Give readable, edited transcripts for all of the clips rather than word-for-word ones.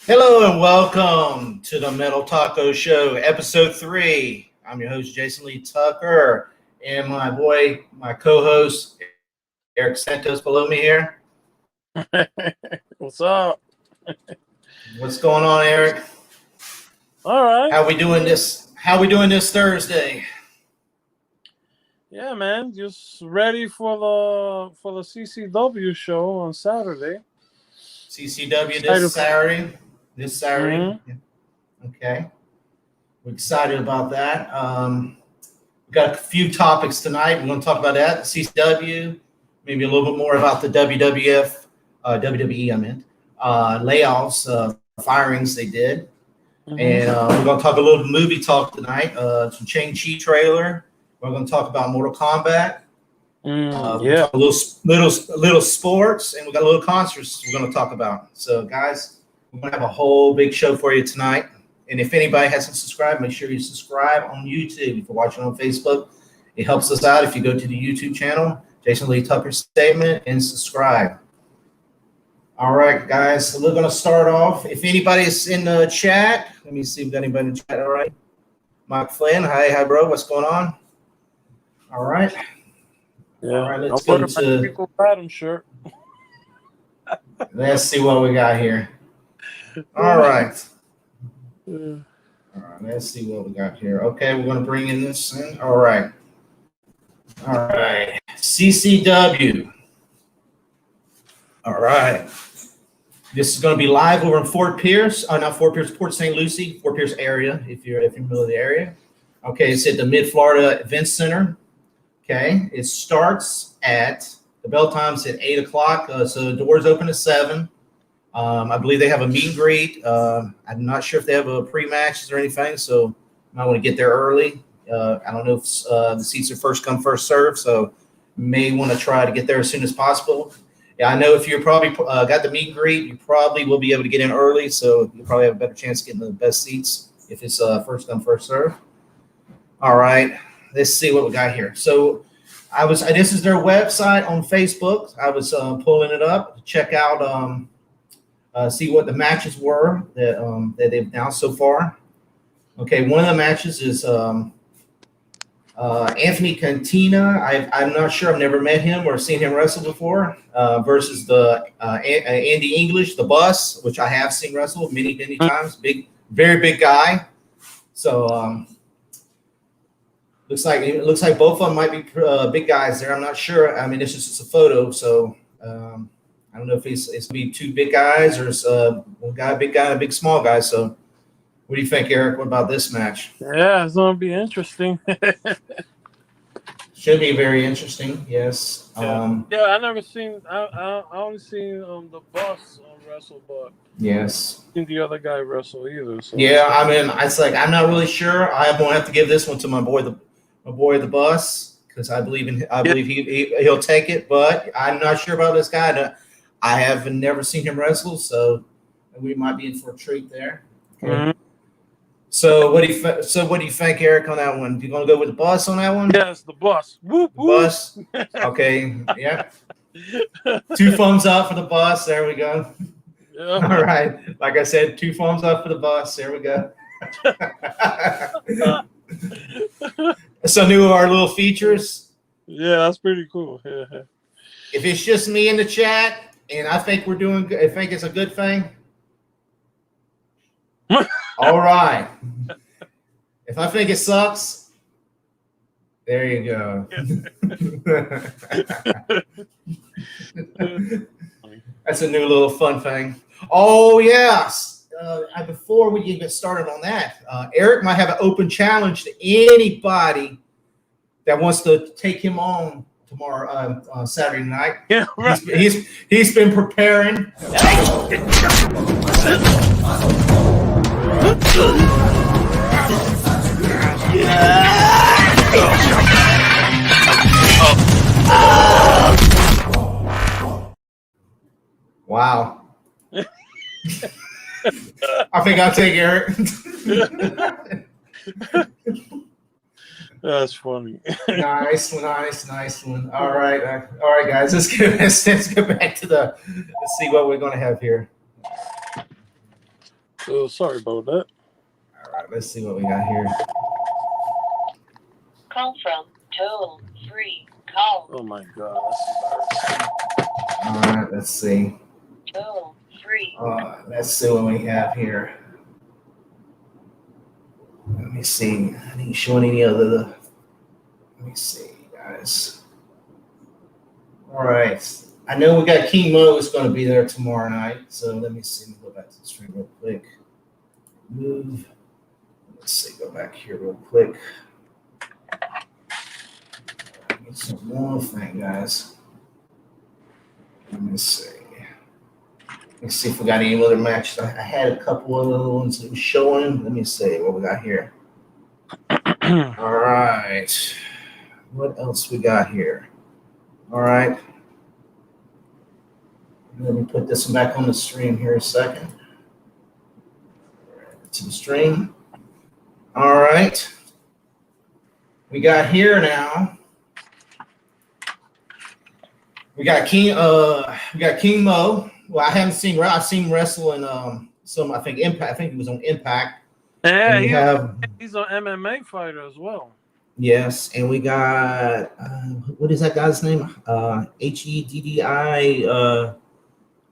Hello and welcome to the Metal Taco Show, Episode 3. I'm your host, Jason Lee Tucker, and my co-host, Eric Santos below me here. What's up? What's going on, Eric? All right. How we doing this Thursday? Yeah, man. Just ready for the CCW show on Saturday. CCW this Saturday. Mm-hmm. Okay. We're excited about that. We've got a few topics tonight. We're going to talk about that, CCW, maybe a little bit more about the WWE, layoffs, firings they did. Mm-hmm. And we're going to talk a little movie talk tonight, some Chang Chi trailer. We're going to talk about Mortal Kombat. Yeah. A little sports, and we got a little concerts we're going to talk about. So, guys, we're going to have a whole big show for you tonight. And if anybody hasn't subscribed, make sure you subscribe on YouTube. If you're watching on Facebook, it helps us out if you go to the YouTube channel, Jason Lee Tucker Statement, and subscribe. All right, guys, so we're going to start off. If anybody's in the chat, let me see if we've got anybody in the chat. All right. Mike Flynn, hi, bro. What's going on? All right. Yeah. All right, let's go to Pickle Bottom shirt. Let's see what we got here. All right. Yeah. All right, let's see what we got here. Okay, we're going to bring in this in. All right. CCW. All right. This is going to be live over in Fort Pierce. Port St. Lucie, Fort Pierce area, if you're familiar with the area. Okay, it's at the Mid-Florida Event Center. Okay, it starts at, the bell time's at 8 o'clock, so the doors open at 7. I believe they have a meet and greet. I'm not sure if they have a pre-matches or anything, so you might want to get there early. I don't know if the seats are first come, first serve, so you may want to try to get there as soon as possible. Yeah, I know if you're probably got the meet and greet, you probably will be able to get in early, so you'll probably have a better chance of getting the best seats if it's first come, first serve. All right. Let's see what we got here. So this is their website on Facebook. I was pulling it up to check out, see what the matches were that they've announced so far. Okay, one of the matches is Anthony Cantina. I'm not sure. I've never met him or seen him wrestle before, versus the Andy English, the Bus, which I have seen wrestle many times. Very big guy. So looks like both of them might be big guys there. I'm not sure. I mean, it's just a photo, so I don't know if it's gonna be two big guys or it's one guy, big guy, and a big small guy. So, what do you think, Eric? What about this match? Yeah, it's gonna be interesting. Should be very interesting. Yes. Yeah, I never seen. I only seen the Boss wrestle, but yes. I think the other guy wrestle either. So. Yeah, I mean, it's like I'm not really sure. I won't have to give this one to my boy the Bus, because I believe he'll take it, but I'm not sure about this guy. I have never seen him wrestle, so we might be in for a treat there. Okay. Mm-hmm. So what do you think, Eric, on that one? You gonna go with the Bus on that one? Yes, the Bus. Whoop, the Bus. Okay. Yeah. 2 thumbs up for the Bus. There we go. Yeah. All right. Like I said, 2 thumbs up for the Bus. There we go. So new our little features. Yeah, that's pretty cool. Yeah. If it's just me in the chat and I think we're doing good, I think it's a good thing. All right. If I think it sucks, there you go. That's a new little fun thing. Oh, yes. Before we even started on that, Eric might have an open challenge to anybody that wants to take him on tomorrow, Saturday night. Yeah, right. He's been preparing. Wow. I think I'll take Eric. That's funny. Nice one. All right, guys. Let's get back to let's see what we're gonna have here. So sorry about that. All right, let's see what we got here. Call from toll free call. Oh my god, that's embarrassing. All right, let's see. Toll free. Let's see what we have here. Let me see. I didn't show any other. Let me see, guys. All right. I know we got King Mo is going to be there tomorrow night. So let me see. Let me go back to the stream real quick. Move. Let's see. Go back here real quick. It's one thing, guys. Let me see. Let's see if we got any other matches. I had a couple of other ones that were showing. Let me see what we got here. All right. What else we got here? All right. Let me put this one back on the stream here a second. To the stream. All right. We got here now. We got King Mo. Well, I haven't seen. I've seen wrestle in some. I think Impact. I think he was on Impact. Yeah, he's an MMA fighter as well. Yes, and we got what is that guy's name? Heddi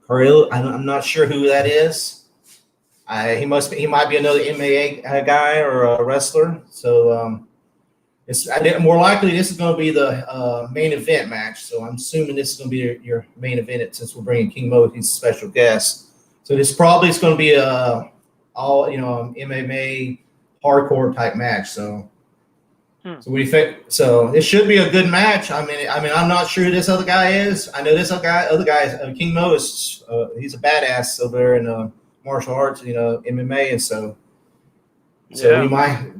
Carrillo. I'm not sure who that is. He might be another MMA guy or a wrestler. So more likely this is going to be the main event match. So I'm assuming this is going to be your main event since we're bringing King Mo. He's a special guest. So this probably is going to be a all MMA hardcore type match. So. So what do you think? So it should be a good match. I mean, I'm not sure who this other guy is. I know this other guy is King Mo is he's a badass over there in martial arts, MMA, and so Yeah. we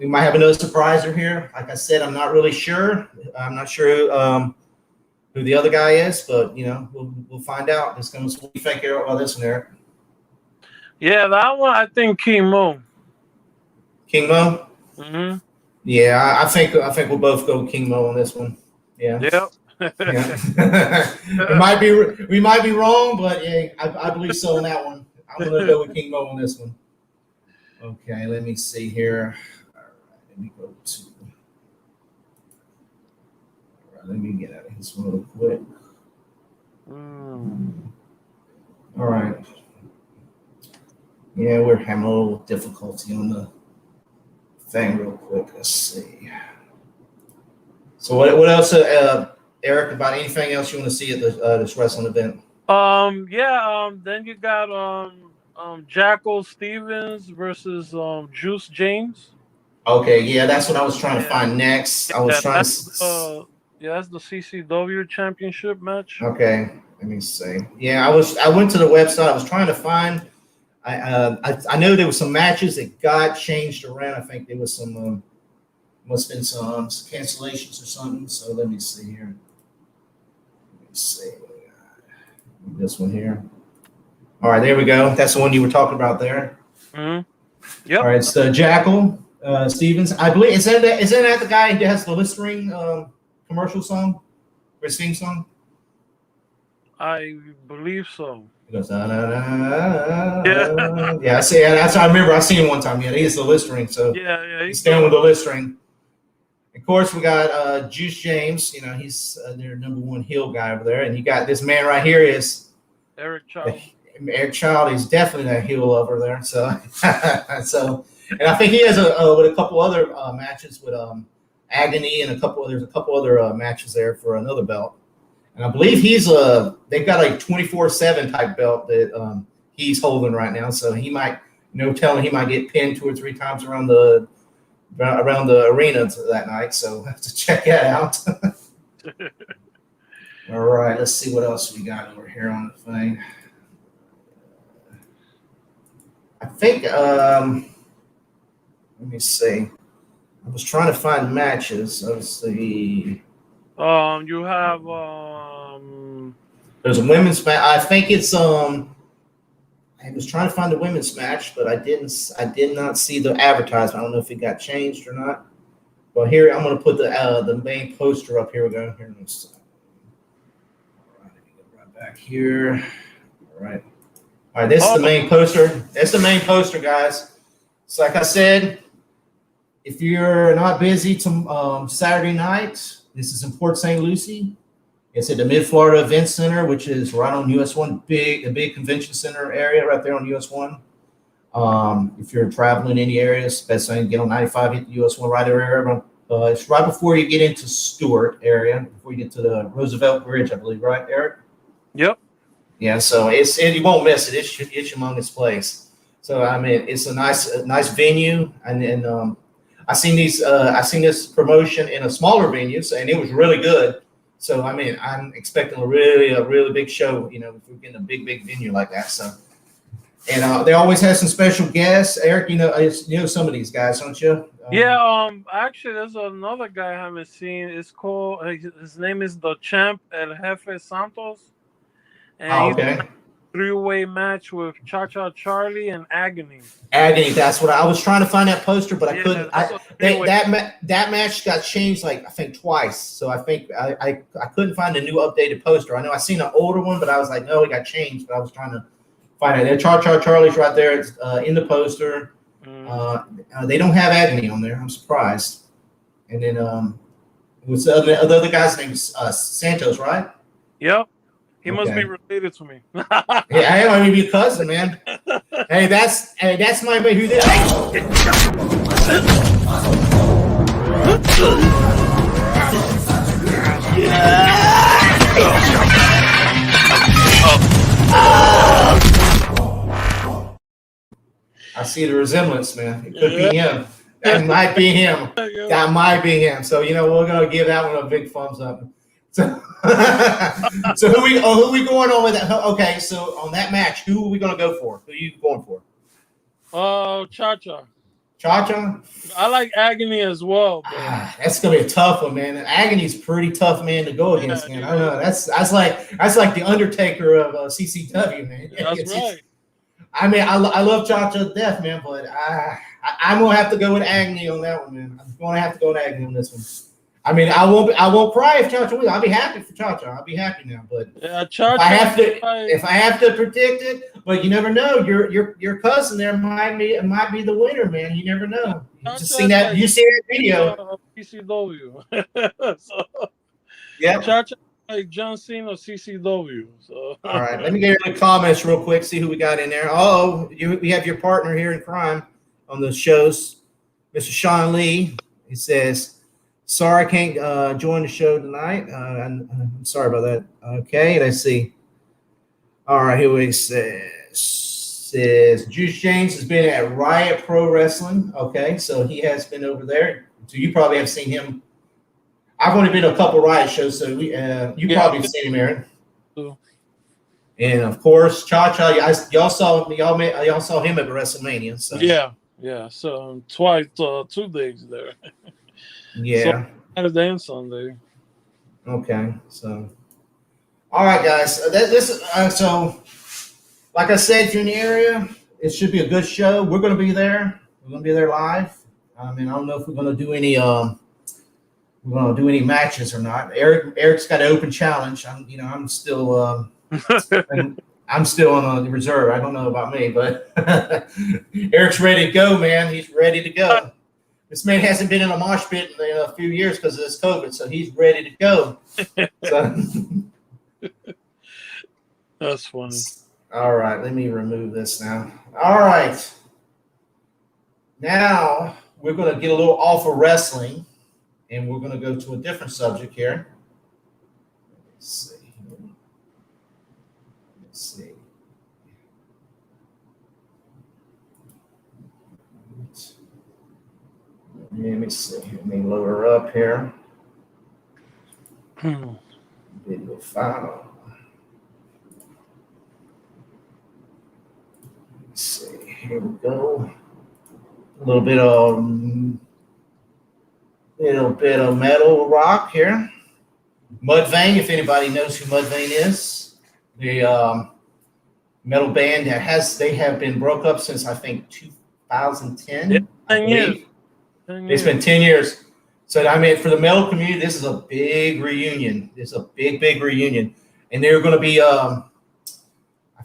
might have another surpriser here. Like I said, I'm not really sure. I'm not sure who the other guy is, but we'll find out. What do you think about this one, Eric? Yeah, that one I think King Mo. King Mo. Mm-hmm. Yeah, I think we'll both go King Mo on this one. Yeah. Yep. Yeah. We might be wrong, but yeah, I believe so on that one. I'm gonna go with King Mo on this one. Okay, let me see here. All right, let me go to. All right, let me get out of this one real quick. All right. Yeah, we're having a little difficulty on the thing real quick. Let's see. So what else, Eric? About anything else you want to see at this wrestling event? Then you got Jackal Stevens versus Juice James. Okay, yeah, that's what I was trying to find next. I was trying to. That's the CCW championship match. Okay, let me see. Yeah, I went to the website. I was trying to find. I know there were some matches that got changed around. I think there was some must have been some cancellations or something. So let me see here. Let me see what we got. This one here. All right, there we go. That's the one you were talking about there. Mm-hmm. Yep. All right, so Jackal Stevens. I believe isn't that the guy who has the Listerine commercial song or theme song? I believe so. He goes, da, da, da, da. Yeah, I see. I remember. I seen him one time. Yeah, he's the Listerine. So yeah, he's down with the Listerine. Of course, we got Juice James. He's their number one heel guy over there, and you got this man right here is Eric Child. Eric Child. He's definitely that heel over there. So, and I think he has with a couple other matches with Agony and there's a couple other matches there for another belt. And I believe they've got a 24/7 type belt that he's holding right now. So he might, telling he might get pinned 2 or 3 times around the arena that night. So we'll have to check that out. All right, let's see what else we got over here on the thing. I think, let me see. I was trying to find matches. Let's see. You have There's a women's match. I think it's I was trying to find the women's match, but I did not see the advertisement. I don't know if it got changed or not. Well, here I'm going to put the main poster up. Here we go. Here, all right, let me go right back here. All right. All right, this is the main poster. That's the main poster, guys. So like I said, if you're not busy Saturday night, this is in Port St. Lucie. It's at the Mid-Florida Event Center, which is right on US 1, the big convention center area right there on US 1. If you're traveling in any areas, best thing to get on 95, hit the US 1 right there. It's right before you get into Stewart area, before you get to the Roosevelt Bridge, I believe, right, Eric? Yep. Yeah, so you won't miss it. It's humongous place. So I mean, it's a nice venue, and then I seen this promotion in a smaller venue, and it was really good. So I mean, I'm expecting a really big show. You know, if we're getting a big venue like that. So, and they always have some special guests. Eric, you know some of these guys, don't you? Yeah. Actually, there's another guy I haven't seen. It's called. His name is the Champ El Jefe Santos. And okay. Three-way match with Cha-Cha Charlie and Agony. Agony, that's what I was trying to find that poster, but I couldn't. That match got changed like I think twice, so I think I couldn't find a new updated poster. I know I seen an older one, but I was like, no, it got changed. But I was trying to find it. There, Cha-Cha Charlie's right there. It's in the poster. They don't have Agony on there. I'm surprised. And then what's the other guy's name? Santos, right? Yep. He must be related to me. Yeah, I mean, your cousin, man. Hey, that's my baby. Who this? I see the resemblance, man. It could be him. That might be him. That might be him. So we're gonna give that one a big thumbs up. So who we going on with that? Okay, so on that match, who are we gonna go for? Who are you going for? Cha-Cha. Cha-Cha? I like Agony as well. That's gonna be a tough one, man. Agony's pretty tough man to go against, man. I don't know. That's like the Undertaker of CCW, man. That's right. I mean, I love Cha-Cha to death, man, but I'm gonna have to go with Agony on that one, man. I'm gonna have to go with Agony on this one. I mean, I won't cry if Cha-Cha wins. I'll be happy for Cha-Cha. I'll be happy now. But if I have to predict it, but you never know. Your cousin there might be the winner, man. You never know. You see that video. CCW. So, yeah. Cha-Cha like John Cena CCW. So. All right. Let me get into the comments real quick. See who we got in there. Oh, we have your partner here in crime on the shows, Mr. Sean Lee. He says, sorry, I can't join the show tonight. I'm sorry about that. Okay, let's see. All right, here we says Juice James has been at Riot Pro Wrestling. Okay, so he has been over there. So you probably have seen him. I've only been to a couple Riot shows, so you probably have seen him, Aaron. And of course, Cha-Cha. Y'all saw him at WrestleMania. So. Yeah. So twice, 2 days there. Yeah. Saturday and Sunday. Okay, so all right, guys. So like I said, if you're in the area, it should be a good show. We're going to be there. We're going to be there live. I mean, I don't know if we're going to do any matches or not. Eric's got an open challenge. I'm still I'm still on the reserve. I don't know about me, but Eric's ready to go, man. He's ready to go. This man hasn't been in a mosh pit in a few years because of this COVID, so he's ready to go. So. That's funny. All right, let me remove this now. All right. Now we're going to get a little off of wrestling, and we're going to go to a different subject here. Let's see. Let me see. Let me lower up here. Video file. Let's see. Here we go. A little bit of metal rock here. Mudvayne, if anybody knows who Mudvayne is, the metal band they have been broke up since I think 2010. 10 years. It's been 10 years. So, I mean, for the metal community, this is a big reunion. It's a big reunion. And they're going to be, I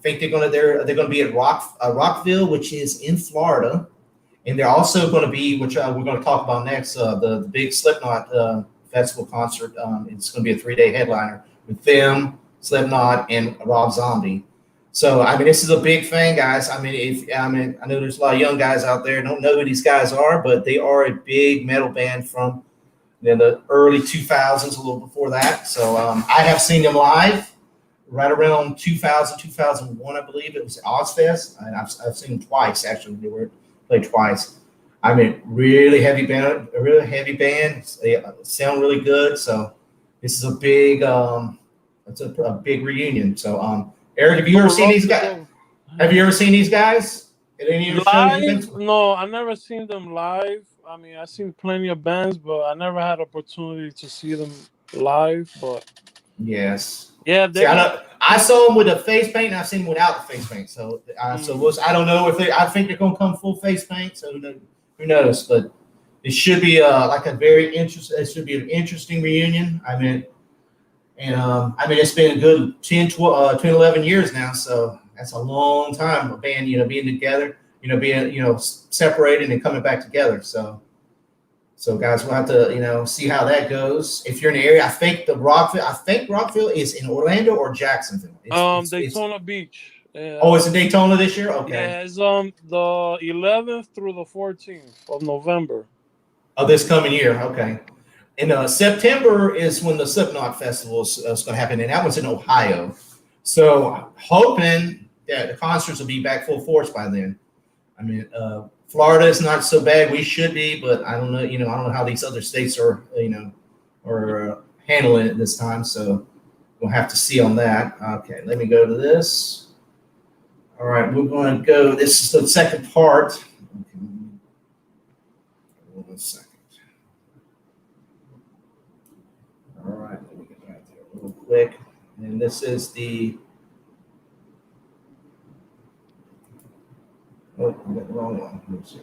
think they're gonna be at Rockville, which is in Florida, and they're also going to be, which we're going to talk about next, the big Slipknot festival concert. It's going to be a 3-day headliner with them, Slipknot, and Rob Zombie. So I mean, this is a big thing, guys. I mean, I know there's a lot of young guys out there don't know who these guys are, but they are a big metal band from the early 2000s, a little before that. So I have seen them live right around 2000, 2001, I believe. It was Ozfest, and I've seen them twice, actually. They were played twice. I mean, really heavy band, a really heavy band. They sound really good. So this is a big, it's a big reunion. So Eric, have you ever seen these guys? Have you ever seen these guys at any of your shows? Live? No, I never seen them live. I mean, I've seen plenty of bands, but I never had opportunity to see them live. But yes, yeah, see, I saw them with the face paint, and I've seen them without the face paint. So, I don't know if I think they're gonna come full face paint. So who knows? But it should be like a very interesting. It should be an interesting reunion. I mean, and it's been a good 10, 11 years now. So that's a long time. A band, being together, being separated and coming back together. So guys, we'll have to see how that goes. If you're in the area, I think Rockville is in Orlando or Jacksonville. Daytona Beach. Oh, it's in Daytona this year? Okay. Yeah, it's the 11th through the 14th of November. Of this coming year, okay. And September is when the Slipknot Festival is going to happen, and that one's in Ohio. So hoping that the concerts will be back full force by then. I mean, Florida is not so bad. We should be, but I don't know. I don't know how these other states are, handling it this time. So we'll have to see on that. Okay, let me go to this. All right, we're going to go. This is the second part. Okay. 1 second. All right, let me get back there real quick. And this is the. Oh, I got the wrong one. Let's see.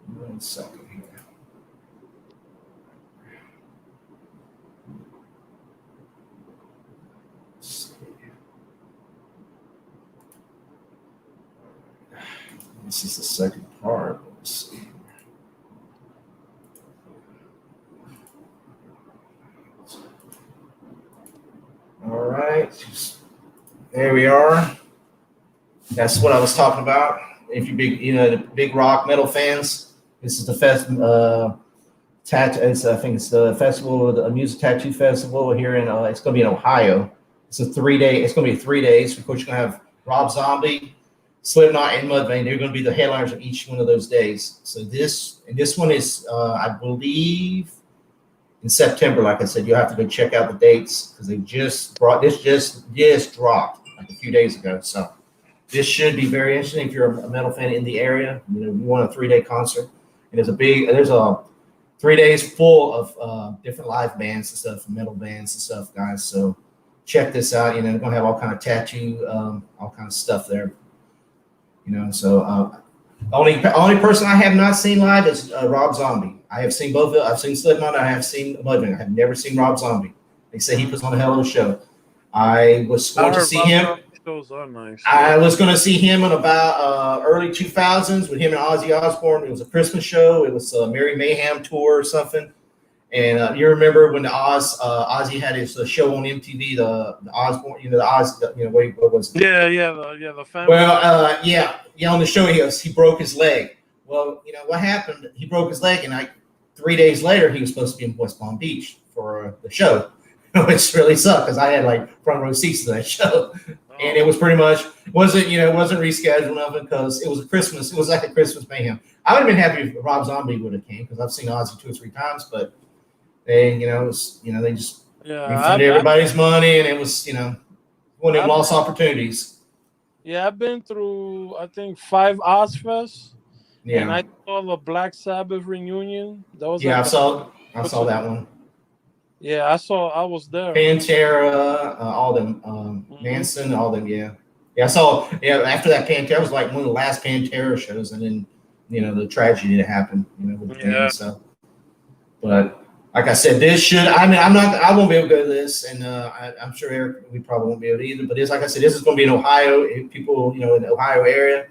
1 second here. This is the second part. Let's see. All right. There we are. That's what I was talking about. If you're big, the big rock metal fans, this is the I think it's the festival, the music tattoo festival here in. It's going to be in Ohio. It's a 3-day. It's going to be 3 days. Of course, you're going to have Rob Zombie, Slipknot, and Mudvayne. They're going to be the headliners of each one of those days. So this one is, I believe, in September. Like I said, you'll have to go check out the dates because they just brought this just dropped like a few days ago. So this should be very interesting if you're a metal fan in the area. You want a 3-day concert, and there's a 3 days full of different live bands and stuff, metal bands and stuff, guys. So check this out. They're gonna have all kind of tattoo, all kind of stuff there. So only person I have not seen live is Rob Zombie. I have seen both. I've seen Slipknot. I have seen Mudvayne. I have never seen Rob Zombie. They say he puts on a hell of a show. I was going to see him. Shows are nice. I was going to see him in about early 2000s with him and Ozzy Osbourne. It was a Christmas show. It was a Merry Mayhem tour or something. And you remember when Ozzy had his show on MTV, the Osbourne, the Oz, what was it? Yeah, the family. Well, on the show he broke his leg. Well, what happened? He broke his leg, and 3 days later he was supposed to be in West Palm Beach for the show, which really sucked because I had front row seats to that show, and it was pretty much wasn't rescheduled nothing because it was a Christmas. It was like a Christmas mayhem. I would have been happy if Rob Zombie would have came because I've seen Ozzy 2 or 3 times, but they, they just refunded everybody's money, and it was, one of them lost opportunities. Yeah, I've been through, I think, 5 Ozfests. Yeah. And I saw the Black Sabbath reunion. That was I saw that one. Yeah, I was there. Pantera, all them, Manson, all them. Yeah, I saw. Yeah, after that Pantera was like one of the last Pantera shows, and then the tragedy that happened. With the band, so. But like I said, this should. I mean, I won't be able to go to this, and I'm sure Eric, we probably won't be able to either. But this, like I said, this is going to be in Ohio. If people, in the Ohio area.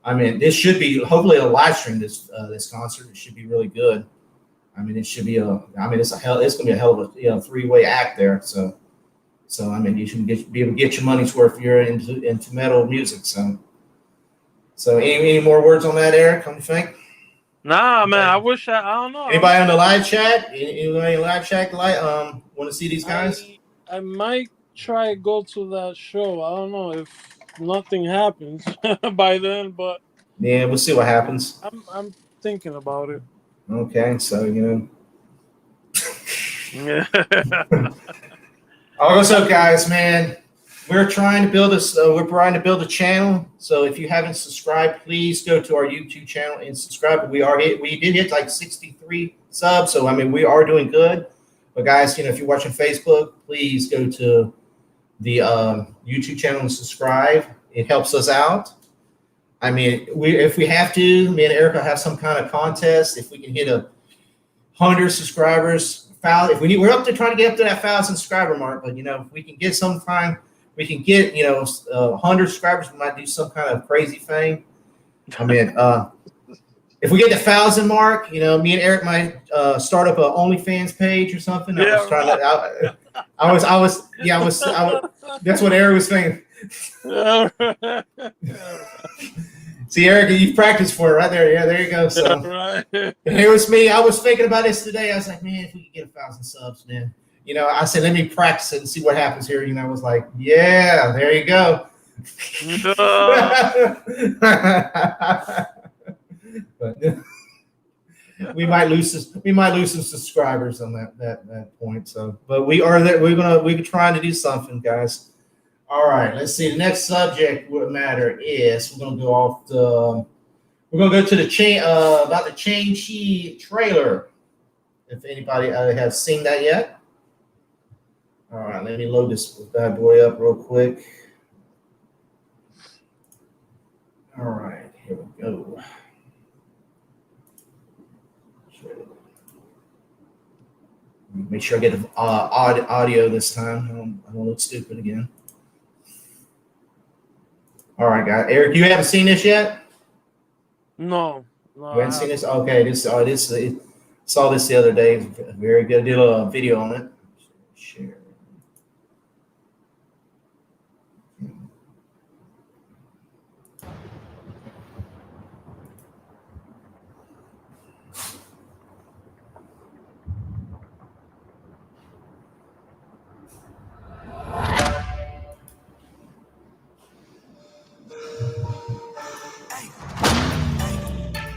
I mean, this should be hopefully a live stream. This concert. It should be really good. I mean, it should be it's going to be a hell of a 3-way act there. So I mean, you should be able to get your money's worth if you're into metal music. So any more words on that, Eric? What do you think? Nah, man. I wish I don't know. Anybody on the live chat? Anybody in live chat want to see these guys? I might try go to that show. I don't know if nothing happens by then, but yeah, we'll see what happens. I'm thinking about it. Okay, so Yeah. Also, guys, man, we're trying to build this. We're trying to build a channel. So if you haven't subscribed, please go to our YouTube channel and subscribe. We did hit like 63 subs, so I mean we are doing good. But guys, if you're watching Facebook, please go to the YouTube channel and subscribe. It helps us out. I mean, if we have to, me and Erica have some kind of contest. If we can hit 100 subscribers, we're up to trying to get up to that 1,000 subscriber mark. But if we can get 100 subscribers, we might do some kind of crazy thing. I mean, if we get the 1,000 mark, me and Eric might start up a OnlyFans page or something. Yeah, I was trying to. I was. That's what Eric was thinking. See, Eric, you've practiced for it right there. Yeah, there you go. So, right. And here was me. I was thinking about this today. I was like, man, if we could get 1,000 subs, man. I said, let me practice it and see what happens here. I was like, yeah, there you go. But we might lose some subscribers on that point. So, but we are there. We're trying to do something, guys. All right, let's see. The next subject matter is we're gonna go to the about the Chang Chi trailer. If anybody has seen that yet. All right, let me load this bad boy up real quick. All right, here we go. Make sure I get the audio this time. I don't look stupid again. All right, guys. Eric, you haven't seen this yet? No. You haven't seen this? Okay, saw this the other day. Very good. Did a video on it. Share.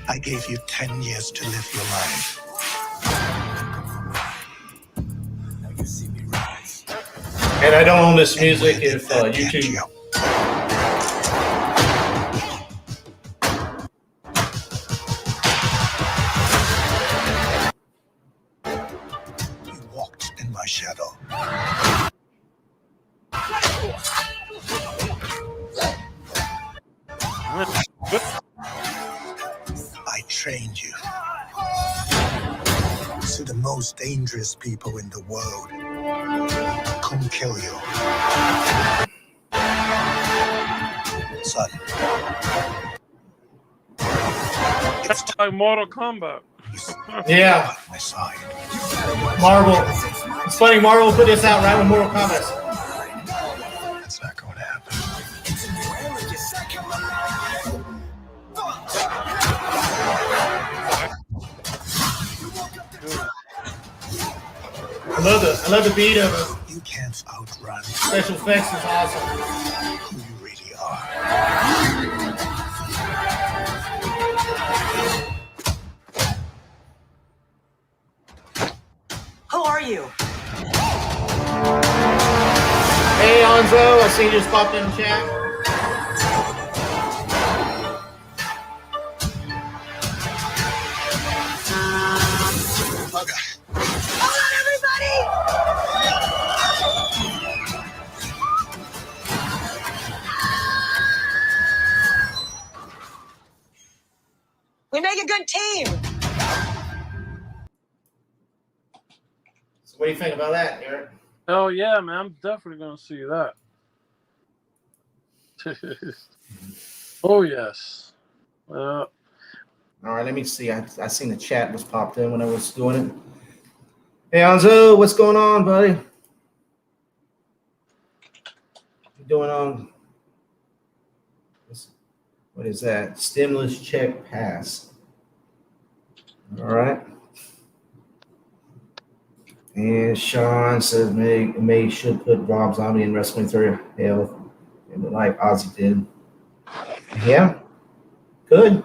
I gave you 10 years to live your life. Now you see me rise. And I don't own this music if YouTube. You walked in my shadow. I trained you. So the most dangerous people in the world come kill you. Son. It's Like Mortal Kombat. Yeah. my side. Marvel. It's funny, Marvel put this out right when Mortal Kombat. That's not going to happen. I love the beat of it. You can't outrun Special effects is awesome. who you really are. Who are you? Hey, Anzo, I see you just popped in the chat. Bugger. Hold on, everybody! We make a good team. What do you think about that, Eric? Oh yeah, man, I'm definitely gonna see that. Oh yes. All right, let me see. I seen the chat was popped in when I was doing it. Hey, Anzo, what's going on, buddy? You doing on? What is that? Stimulus check pass. All right. And Sean says May should put Rob Zombie in wrestling through hell in the life Ozzy did. Yeah, good.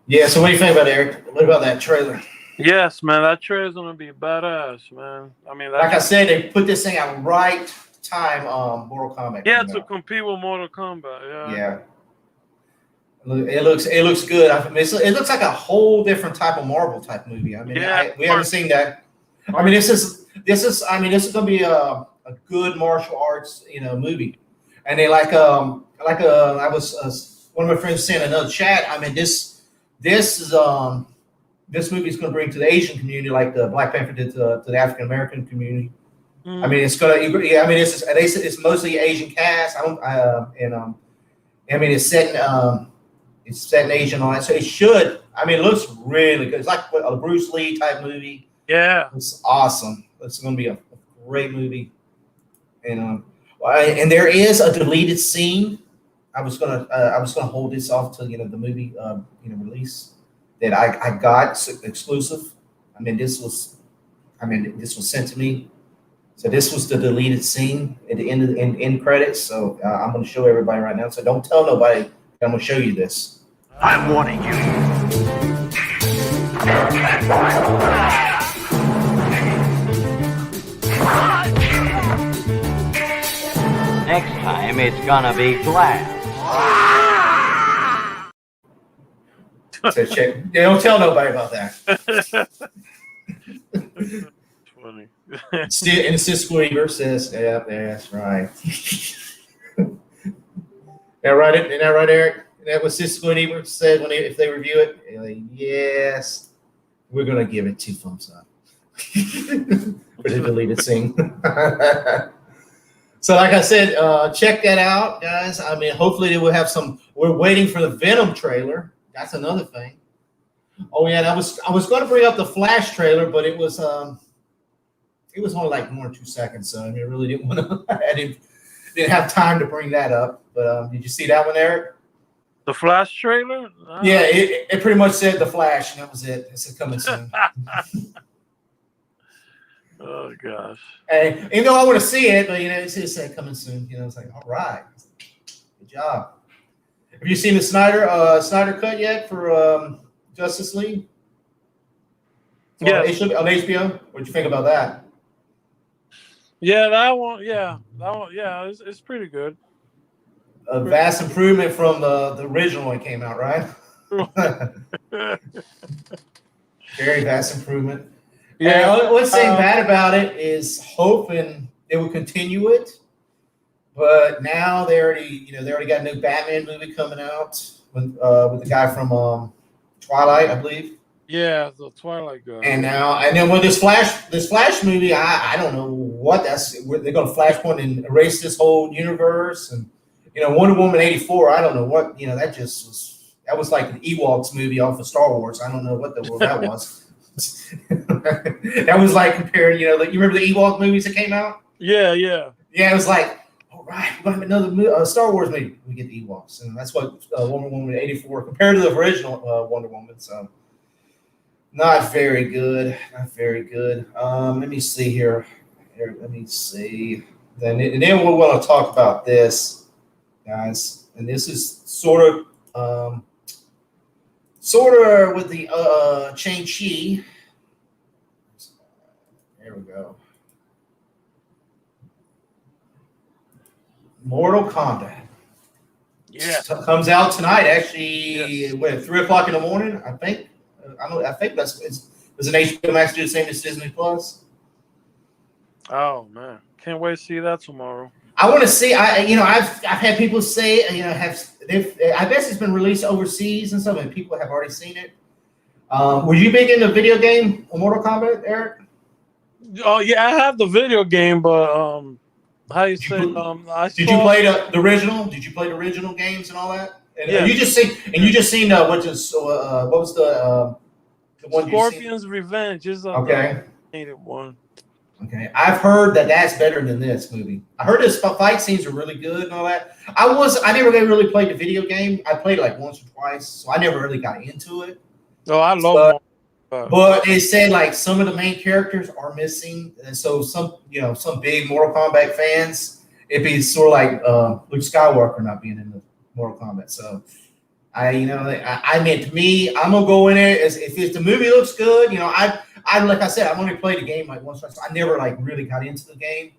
Yeah, so what do you think about Eric? What about that trailer? Yes, man, that trailer's gonna be badass, man. I mean, Like I said, they put this thing out right time. Mortal Kombat. yeah, to compete with Mortal Kombat. Yeah. Yeah. It looks good. I mean, it looks like a whole different type of Marvel type movie. I mean, we haven't seen that. I mean, this is gonna be a good martial arts movie, and they I was one of my friends saying in another chat. I mean, this movie is gonna bring to the Asian community like the Black Panther did to the African American community. I mean, it's gonna. Yeah, I mean, it's mostly Asian cast. I mean, it's set in Asia and all that, so it should. I mean, it looks really good. It's like a Bruce Lee type movie. Yeah, it's awesome. It's going to be a great movie, and there is a deleted scene. I was gonna hold this off till the movie release that I got exclusive. I mean, this was sent to me. So this was the deleted scene at the end of the end credits. So I'm going to show everybody right now. So don't tell nobody. I'm going to show you this. I'm warning you. Next time it's gonna be glass. So check. Yeah, don't tell nobody about that. funny. And Cisco Eber says, "Yeah, that's right." That right? Isn't that right, Eric? Isn't that what Cisco and Ebert said if they review it? Like, yes, we're gonna give it 2 thumbs up for the deleted scene. So, like I said, check that out, guys. I mean, hopefully they will have some. We're waiting for the Venom trailer. That's another thing. Oh yeah, I was going to bring up the Flash trailer, but it was only like more than 2 seconds, so I mean, I really didn't want to. I didn't have time to bring that up. But did you see that one, Eric? The Flash trailer? Yeah, it pretty much said the Flash, and that was it. It said coming soon. Oh gosh. And I want to see it, but it just said coming soon. It's like, all right, good job. Have you seen the Snyder cut yet for Justice League? Yeah, on HBO. What'd you think about that? Yeah, that one. Yeah, it's pretty good. A vast improvement from the original one came out, right? Very vast improvement. Yeah. And what's saying bad about it is hoping they will continue it, but now they already got a new Batman movie coming out with the guy from Twilight, I believe. Yeah, the Twilight guy. And then with this Flash movie, I don't know what they're going to Flashpoint and erase this whole universe. And Wonder Woman 84, I don't know what that was like an Ewoks movie off of Star Wars. I don't know what the world that was. That was like comparing, you remember the Ewok movies that came out? Yeah. Yeah, it was like, all right, we're going to have another Star Wars movie. We get the Ewoks, and that's what Wonder Woman 84 compared to the original Wonder Woman. So, not very good. Not very good. Let me see here. Let me see. Then we'll want to talk about this, guys. And this is sort of with the Chang Chi. There we go. Mortal Kombat. Yeah. Comes out tonight. Actually, Yes. at 3:00 in the morning. I think. I think that's it's an HBO Max do the same as Disney Plus. Oh man, can't wait to see that tomorrow. I want to see. I've had people say I guess it's been released overseas and stuff, and people have already seen it. Were you big into video game Mortal Kombat, Eric? Oh yeah, I have the video game, but how you say? I Did you saw. play the original? Did you play the original games and all that? And Yeah, you just seen what was the one you seen? Scorpion's Revenge is the Okay. hated one. Okay, I've heard that that's better than this movie. I heard his fight scenes are really good and all that. I never really played the video game. I played it like once or twice, so I never really got into it. Oh, I love. But they said like some of the main characters are missing, and so some big Mortal Kombat fans, it'd be sort of like Luke Skywalker not being in the Mortal Kombat. So I mean, to me, I'm gonna go in it as if the movie looks good. I like I said, I've only played the game like once, so I never like really got into the game.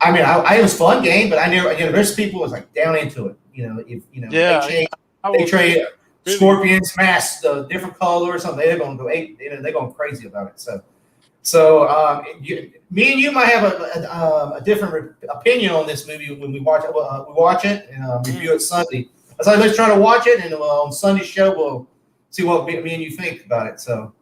I mean, it was a fun game, but I never. There's people was like down into it. They trade Scorpions, masks, different colors, or something. They're gonna go they're going crazy about it. So me and you might have a different opinion on this movie when we watch it. We watch it and review it Sunday. So let's try to watch it, and on Sunday's show we'll see what me and you think about it. So,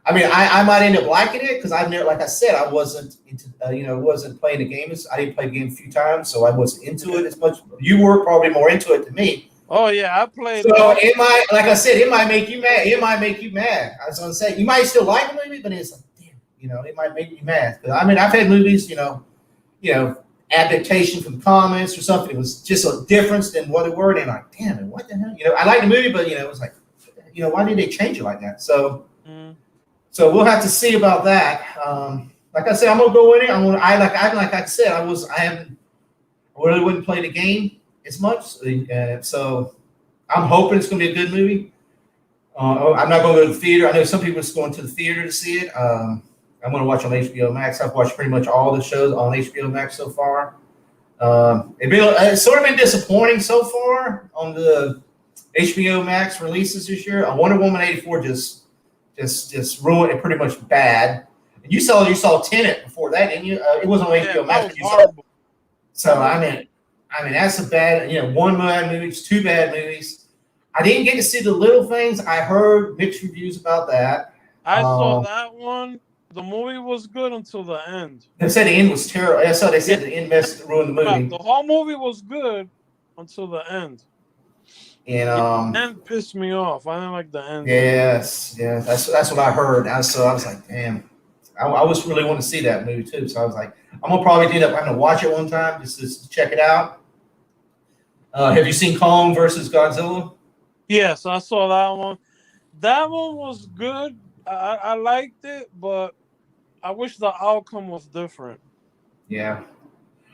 I mean, I might end up liking it because I've never, like I said, I wasn't into, wasn't playing the games. I didn't play the game a few times, so I wasn't into it as much. You were probably more into it than me. Oh yeah, I played. So it might, like I said, it might make you mad. It might make you mad. I was gonna say you might still like the movie, but it's like, damn, it might make you mad. I mean, I've had movies, adaptation from the comics or something. It was just a difference than what it were. And like, damn it, what the hell? I like the movie, but it was like, why did they change it like that? So, so we'll have to see about that. Like I said, I'm gonna go in it. Like I said, I really wouldn't play the game as much. So I'm hoping it's gonna be a good movie. I'm not gonna go to the theater. I know some people are going to the theater to see it. I'm going to watch on HBO Max. I've watched pretty much all the shows on HBO Max so far. It's sort of been disappointing so far on the HBO Max releases this year. Wonder Woman 84 just ruined it, pretty much bad. And you saw Tenet before that, didn't you? It wasn't on HBO Max. So I mean that's a bad. One bad movie, two bad movies. I didn't get to see The Little Things. I heard mixed reviews about that. I saw that one. The movie was good until the end. They said the end was terrible. I saw they said the end ruined the movie. The whole movie was good until the end. And the end pissed me off. I didn't like the end. Yes, that's what I heard. So I was like, damn. I was really wanting to see that movie too. So I was like, I'm gonna probably end up having to watch it one time just to check it out. Have you seen Kong versus Godzilla? Yes, I saw that one. That one was good. I liked it, but I wish the outcome was different. Yeah.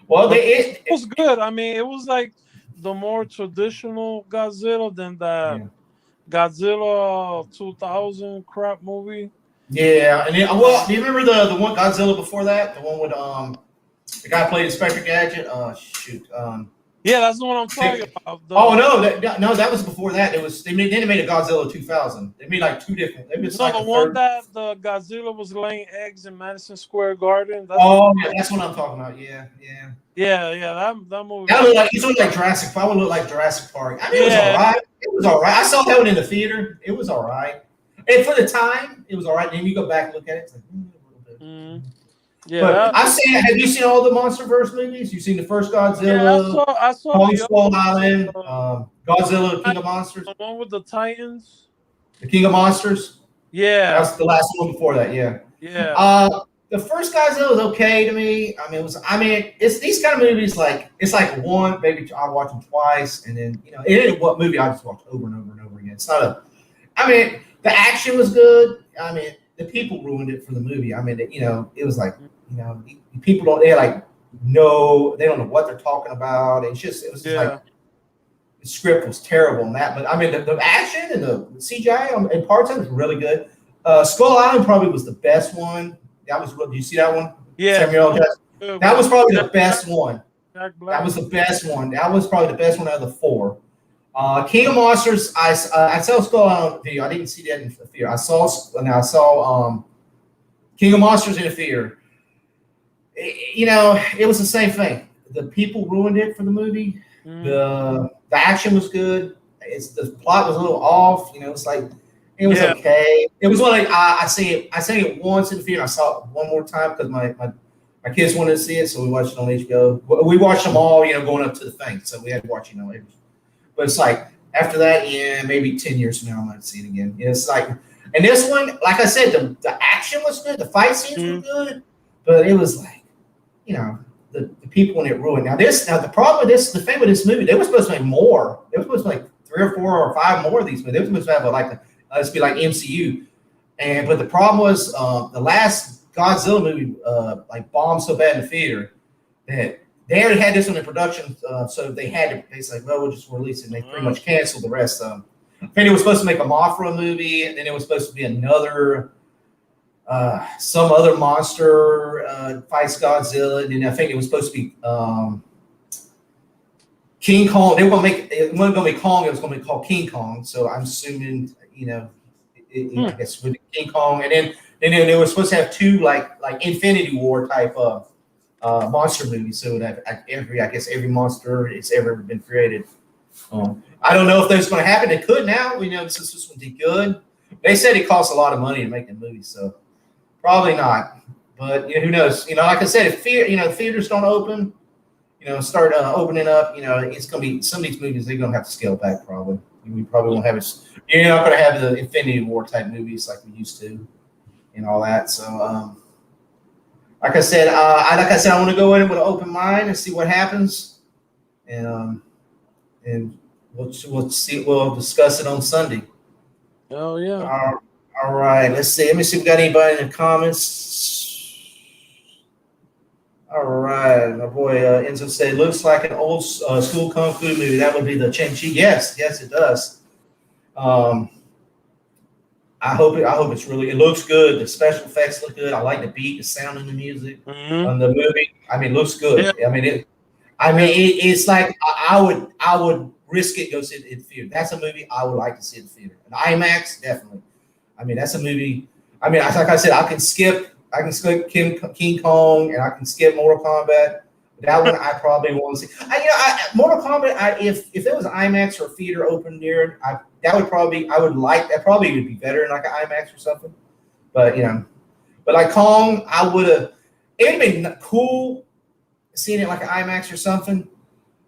Well, it was good. I mean, it was like the more traditional Godzilla than the Godzilla 2000 crap movie. Yeah, and do you remember the one Godzilla before that? The one with the guy played Inspector Gadget. Yeah, that's the one I'm talking about. That was before that. They made a Godzilla 2000. They made like two different. The one that the Godzilla was laying eggs in Madison Square Garden. That's what I'm talking about. Yeah. That movie. That looked like Jurassic Park. It would look like Jurassic Park. I mean, it was all right. It was all right. I saw that one in the theater. It was all right. And for the time, it was all right. And then you go back and look at it. It's like a little bit. Yeah, but have you seen all the MonsterVerse movies? You've seen the first Godzilla, I saw Kong Skull Island, Godzilla, King of Monsters. The one with the Titans. The King of Monsters. Yeah, that's the last one before that. Yeah. The first Godzilla was okay to me. It's these kind of movies like it's like one maybe I'll watch them twice, and then it ain't what movie I just watch over and over and over again. It's not the action was good. The people ruined it for the movie. It was like, people don't they don't know what they're talking about. It was just like the script was terrible and that. But the action and the CGI in parts of it was really good. Skull Island probably was the best one. That was do you see that one? Yeah. Samuel L. Jackson. That was probably the best one. That was the best one. That was probably the best one out of the four. King of Monsters, I saw Skull Island video. I didn't see that in the theater. I saw King of Monsters in the theater. It was the same thing. The people ruined it for the movie. The action was good. The plot was a little off. It's like It was Yeah. okay. It was like I see it once in the theater. I saw it one more time because my kids wanted to see it, so we watched it on HBO. We watched them all, going up to the thing. So we had to watch, But it's like after that, yeah, maybe 10 years from now, I might see it again. It's like, and this one, like I said, the action was good, the fight scenes were good, but it was like, the people in it ruined. Now the problem with the thing with this movie, they were supposed to make more. They were supposed to make 3 or 4 or 5 more of these, but they were supposed to have let's be like MCU. But the problem was the last Godzilla movie bombed so bad in the theater that they already had this one in production, so they said, well, we'll just release it. And they pretty much canceled the rest of them. And it was supposed to make a Mothra movie, and then it was supposed to be another some other monster fights Godzilla, and then I think it was supposed to be King Kong. They were gonna it wasn't gonna be Kong, it was gonna be called King Kong. So I'm assuming, I guess with King Kong, and then they were supposed to have 2 like Infinity War type of monster movies. So that every monster it's ever been created. I don't know if that's going to happen. It could now. Since this one did good. They said it costs a lot of money to make the movie, so probably not. But who knows? Like I said, if theaters don't open, start opening up, it's going to be some of these movies they're going to have to scale back. Probably we probably won't have it. You're not going to have the Infinity War type movies like we used to, and all that. So, like I said, I want to go in with an open mind and see what happens, and we'll see. We'll discuss it on Sunday. Oh yeah. All right. Let's see. Let me see if we got anybody in the comments. All right. My boy Enzo said, looks like an old school kung fu movie. That would be the Chang Chi. Yes, it does. I hope it's really. It looks good. The special effects look good. I like the beat, the sound, and the music on the movie. It looks good. Yeah. It's like I would risk it, go see it in the theater. That's a movie I would like to see in the theater. An IMAX, definitely. That's a movie. Like I said, I can skip King Kong, and I can skip Mortal Kombat. That one I probably want to see. Mortal Kombat. If there was an IMAX or a theater open near, I would probably would be better in like an IMAX or something. But like Kong, I would have. It'd been cool seeing it like an IMAX or something.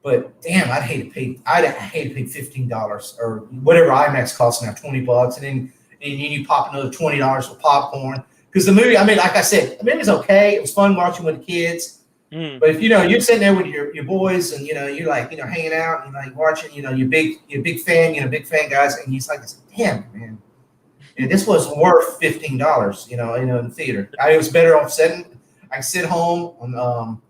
But damn, I'd hate to pay $15 or whatever IMAX costs now, $20, and then you pop another $20 for popcorn. Because the movie, like I said, the movie's okay. It was fun watching with the kids. But if you're sitting there with your boys and you're like hanging out and like watching, you're big fan guys, and he's like, damn man, this was worth $15, in the theater. It was better off sitting. I sit home on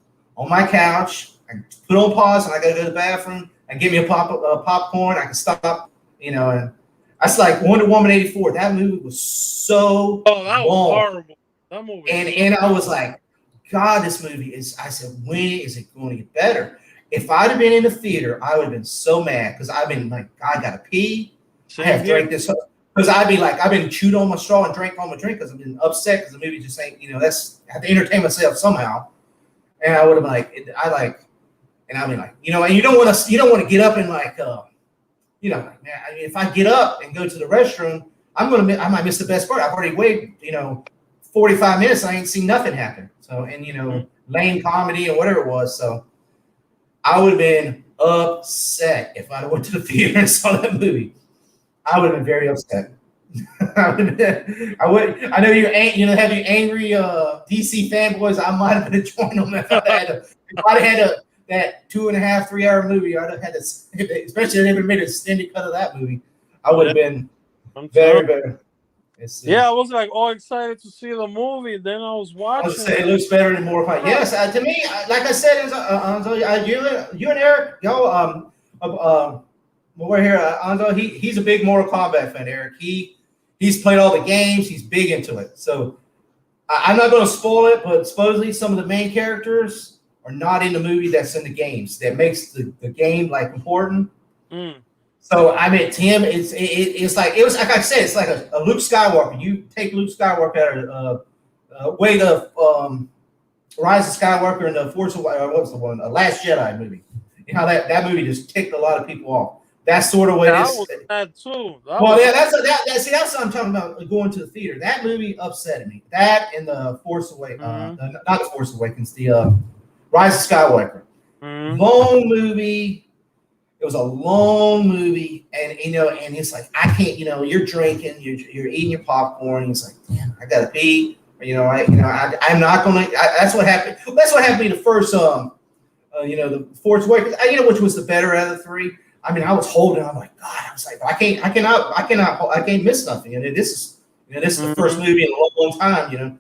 my couch. I put on pause and I gotta go to the bathroom. I give me a popcorn. I can stop, and that's like Wonder Woman 84. That movie was so that was long. horrible. That movie. And I was like, God, this movie is. I said, when is it going to get better? If I'd have been in the theater, I would have been so mad because I've been like, I gotta pee. I have drank this because I'd be like, I've been chewed on my straw and drank all my drink because I've been upset because the movie just ain't. I have to entertain myself somehow. And I would have been like, and I'd be like, and you don't want to get up and like, man, if I get up and go to the restroom, I might miss the best part. I've already waited, 45 minutes. I ain't seen nothing happen. So, and lame comedy or whatever it was. So, I would have been upset if I went to the theater and saw that movie. I would have been very upset. I know you're have you angry DC fanboys. I might have been joined on that. If I'd had that 2.5, 3 hour movie, I'd have had to, especially if they made an extended cut of that movie. I would have been very. I was like all excited to see the movie. Then I was watching. I would say it looks better than Mortal Kombat. Yes, to me, like I said, you and Eric, y'all, we're here. Anzo, he's a big Mortal Kombat fan. Eric, he's played all the games. He's big into it. So I'm not going to spoil it, but supposedly some of the main characters are not in the movie that's in the games. That makes the game like important. So to him, it's like I said, it's like a Luke Skywalker. You take Luke Skywalker out of Rise of Skywalker and the Force of what was the one, Last Jedi movie. That movie just ticked a lot of people off. That's sort of what Yeah, I it's. was mad too. Well, yeah, that's what I'm talking about. Going to the theater, that movie upset me. That and the Force Awakens, not the Force Awakens, the Rise of Skywalker. Long movie. It was a long movie, and and it's like I can't. You're drinking, you're eating your popcorn. And it's like, damn, I gotta pee. I'm not gonna. That's what happened. That's what happened to the first, the Force Awakens. Which was the better out of the three. I mean, I was holding. I'm like, God. I was like, I can't miss nothing. And this is the first movie in a long time.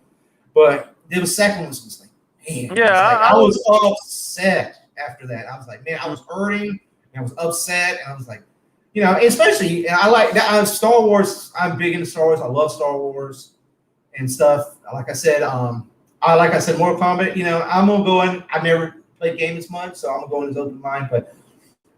But the second one was like, man. Yeah, I was upset after that. I was like, man, I was hurting. And I was upset, and I was like, especially I like that. Star Wars. I'm big into Star Wars. I love Star Wars and stuff. Like I said, Mortal Kombat. I'm gonna go in. I've never played games much, so I'm gonna go in as open mind. But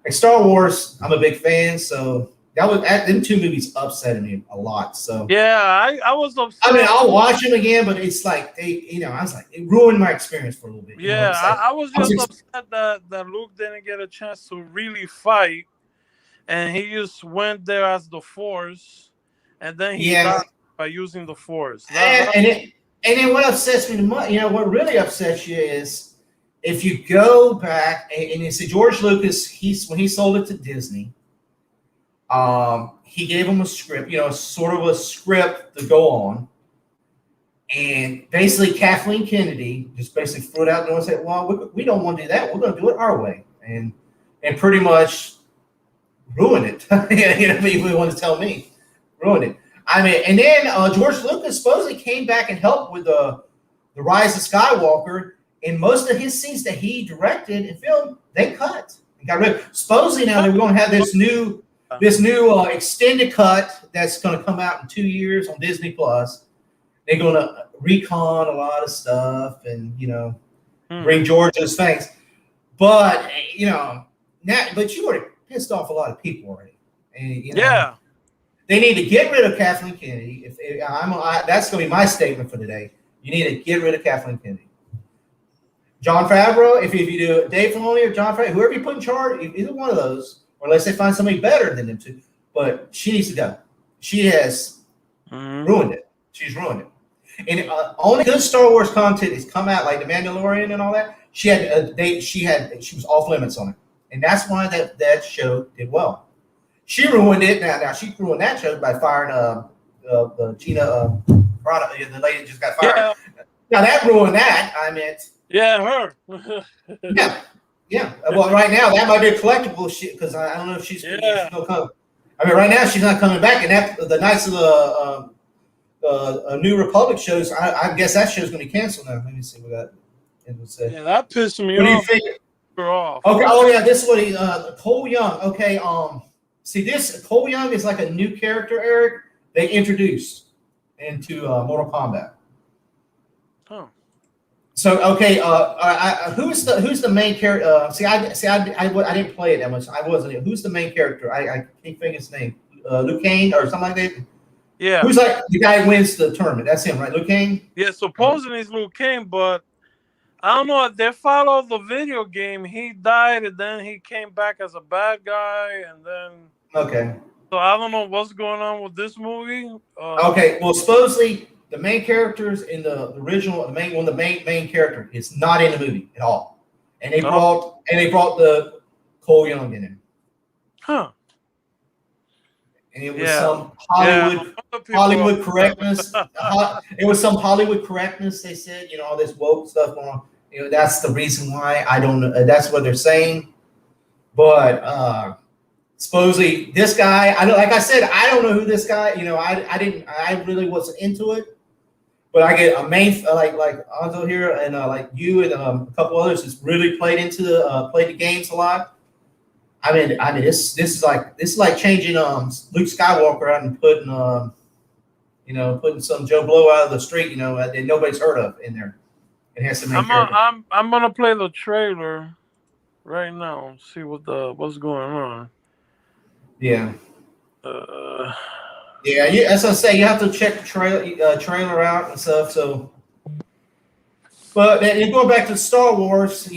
like Star Wars, I'm a big fan, so them two movies upset me a lot. So yeah, I was upset. I mean, I'll watch them again, but it's like I was like, it ruined my experience for a little bit. Yeah, like, I was just upset that Luke didn't get a chance to really fight, and he just went there as the Force, and then he died by using the Force. And then what upsets me the most, what really upsets you is if you go back and you see George Lucas, when he sold it to Disney, he gave him a script, sort of a script to go on. And basically Kathleen Kennedy just basically threw it out there and said, well, we don't want to do that. We're going to do it our way. And pretty much ruined it. If you want to tell me, ruined it. I mean, and then George Lucas supposedly came back and helped with the Rise of Skywalker. And most of his scenes that he directed and filmed, they cut and got rid of. Supposedly now they're going to have this new extended cut that's going to come out in 2 years on Disney Plus. They're going to recon a lot of stuff and bring George's things. But but you already pissed off a lot of people already. And they need to get rid of Kathleen Kennedy. That's going to be my statement for today. You need to get rid of Kathleen Kennedy. John Favreau, if you do Dave Filoni or John Favreau, whoever you put in charge, either one of those, or unless they find somebody better than them two, but she needs to go. She has ruined it. She's ruined it. And only good Star Wars content has come out, like The Mandalorian and all that. She was off limits on it, and that's why that show did well. She ruined it. Now she ruined that show by firing the Gina Prada, the lady that just got fired. Yeah. Now that ruined that. I meant. Yeah, her. yeah. Well, right now that might be a collectible shit because I don't know if she's still coming. I mean, right now she's not coming back, and that the Knights of the New Republic shows. I guess that show's going to be canceled now. Let me see what that would say. Yeah, that pissed me off. What do you think? Okay. Oh yeah, this is what he Cole Young. Okay. See this Cole Young is like a new character, Eric. They introduced into Mortal Kombat. Oh. So okay, who's the main character? I didn't play it that much. I wasn't. Who's the main character? I can't think his name. Liu Kang or something like that. Yeah. Who's like the guy who wins the tournament? That's him, right? Liu Kang. Yeah, supposedly it's Liu Kang, but I don't know. They followed the video game. He died, and then he came back as a bad guy, and then. Okay. So I don't know what's going on with this movie. Okay. Well, supposedly. The main characters in the original, the main character is not in the movie at all, and they brought the Cole Young in it. Huh? And it was some Hollywood correctness. It was some Hollywood correctness. They said, all this woke stuff going on. That's the reason why. I don't know. That's what they're saying, but supposedly this guy. Like I said, I don't know who this guy. I really wasn't into it. But I get a main like Anzo here and like you and a couple others that's really played the games a lot. I mean this is like changing Luke Skywalker out and putting putting some Joe Blow out of the street that nobody's heard of in there. It has to make. I'm gonna play the trailer right now. See what's going on. Yeah. Yeah, as I say, you have to check the trailer out and stuff. So, but then going back to Star Wars,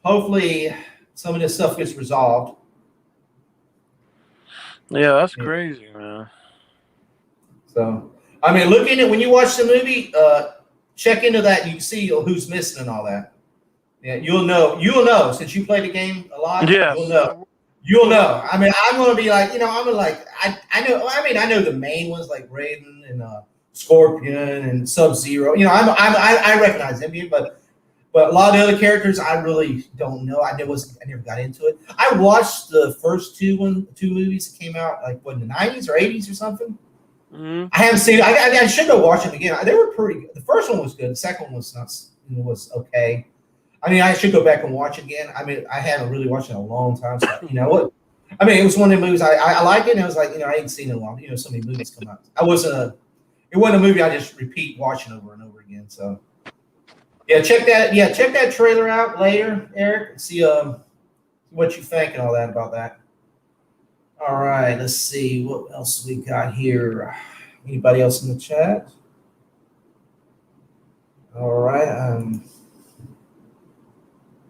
hopefully some of this stuff gets resolved. Yeah, that's Yeah. crazy, man. So, I mean, looking at when you watch the movie, check into that. You can see who's missing and all that. Yeah, you'll know. You'll know since you play the game a lot. You'll Yes. know. You'll know. I mean, I'm gonna be like, I'm gonna like, I know. I mean, I know the main ones like Raven and Scorpion and Sub Zero. I recognize them, but a lot of the other characters I really don't know. I never got into it. I watched the first two movies that came out like what in the 90s or 80s or something. Mm-hmm. I haven't seen it. I should go watch them again. They were pretty good. The first one was good. The second one was not was okay. I mean, I should go back and watch again. I mean, I haven't really watched it in a long time. So, what? I mean, it was one of the movies I like it. And I was like, I ain't seen it in a long. So many movies come out. It wasn't a movie I just repeat watching over and over again. So, yeah, check that trailer out later, Eric. And see what you think and all that about that. All right, let's see what else we got here. Anybody else in the chat? All right,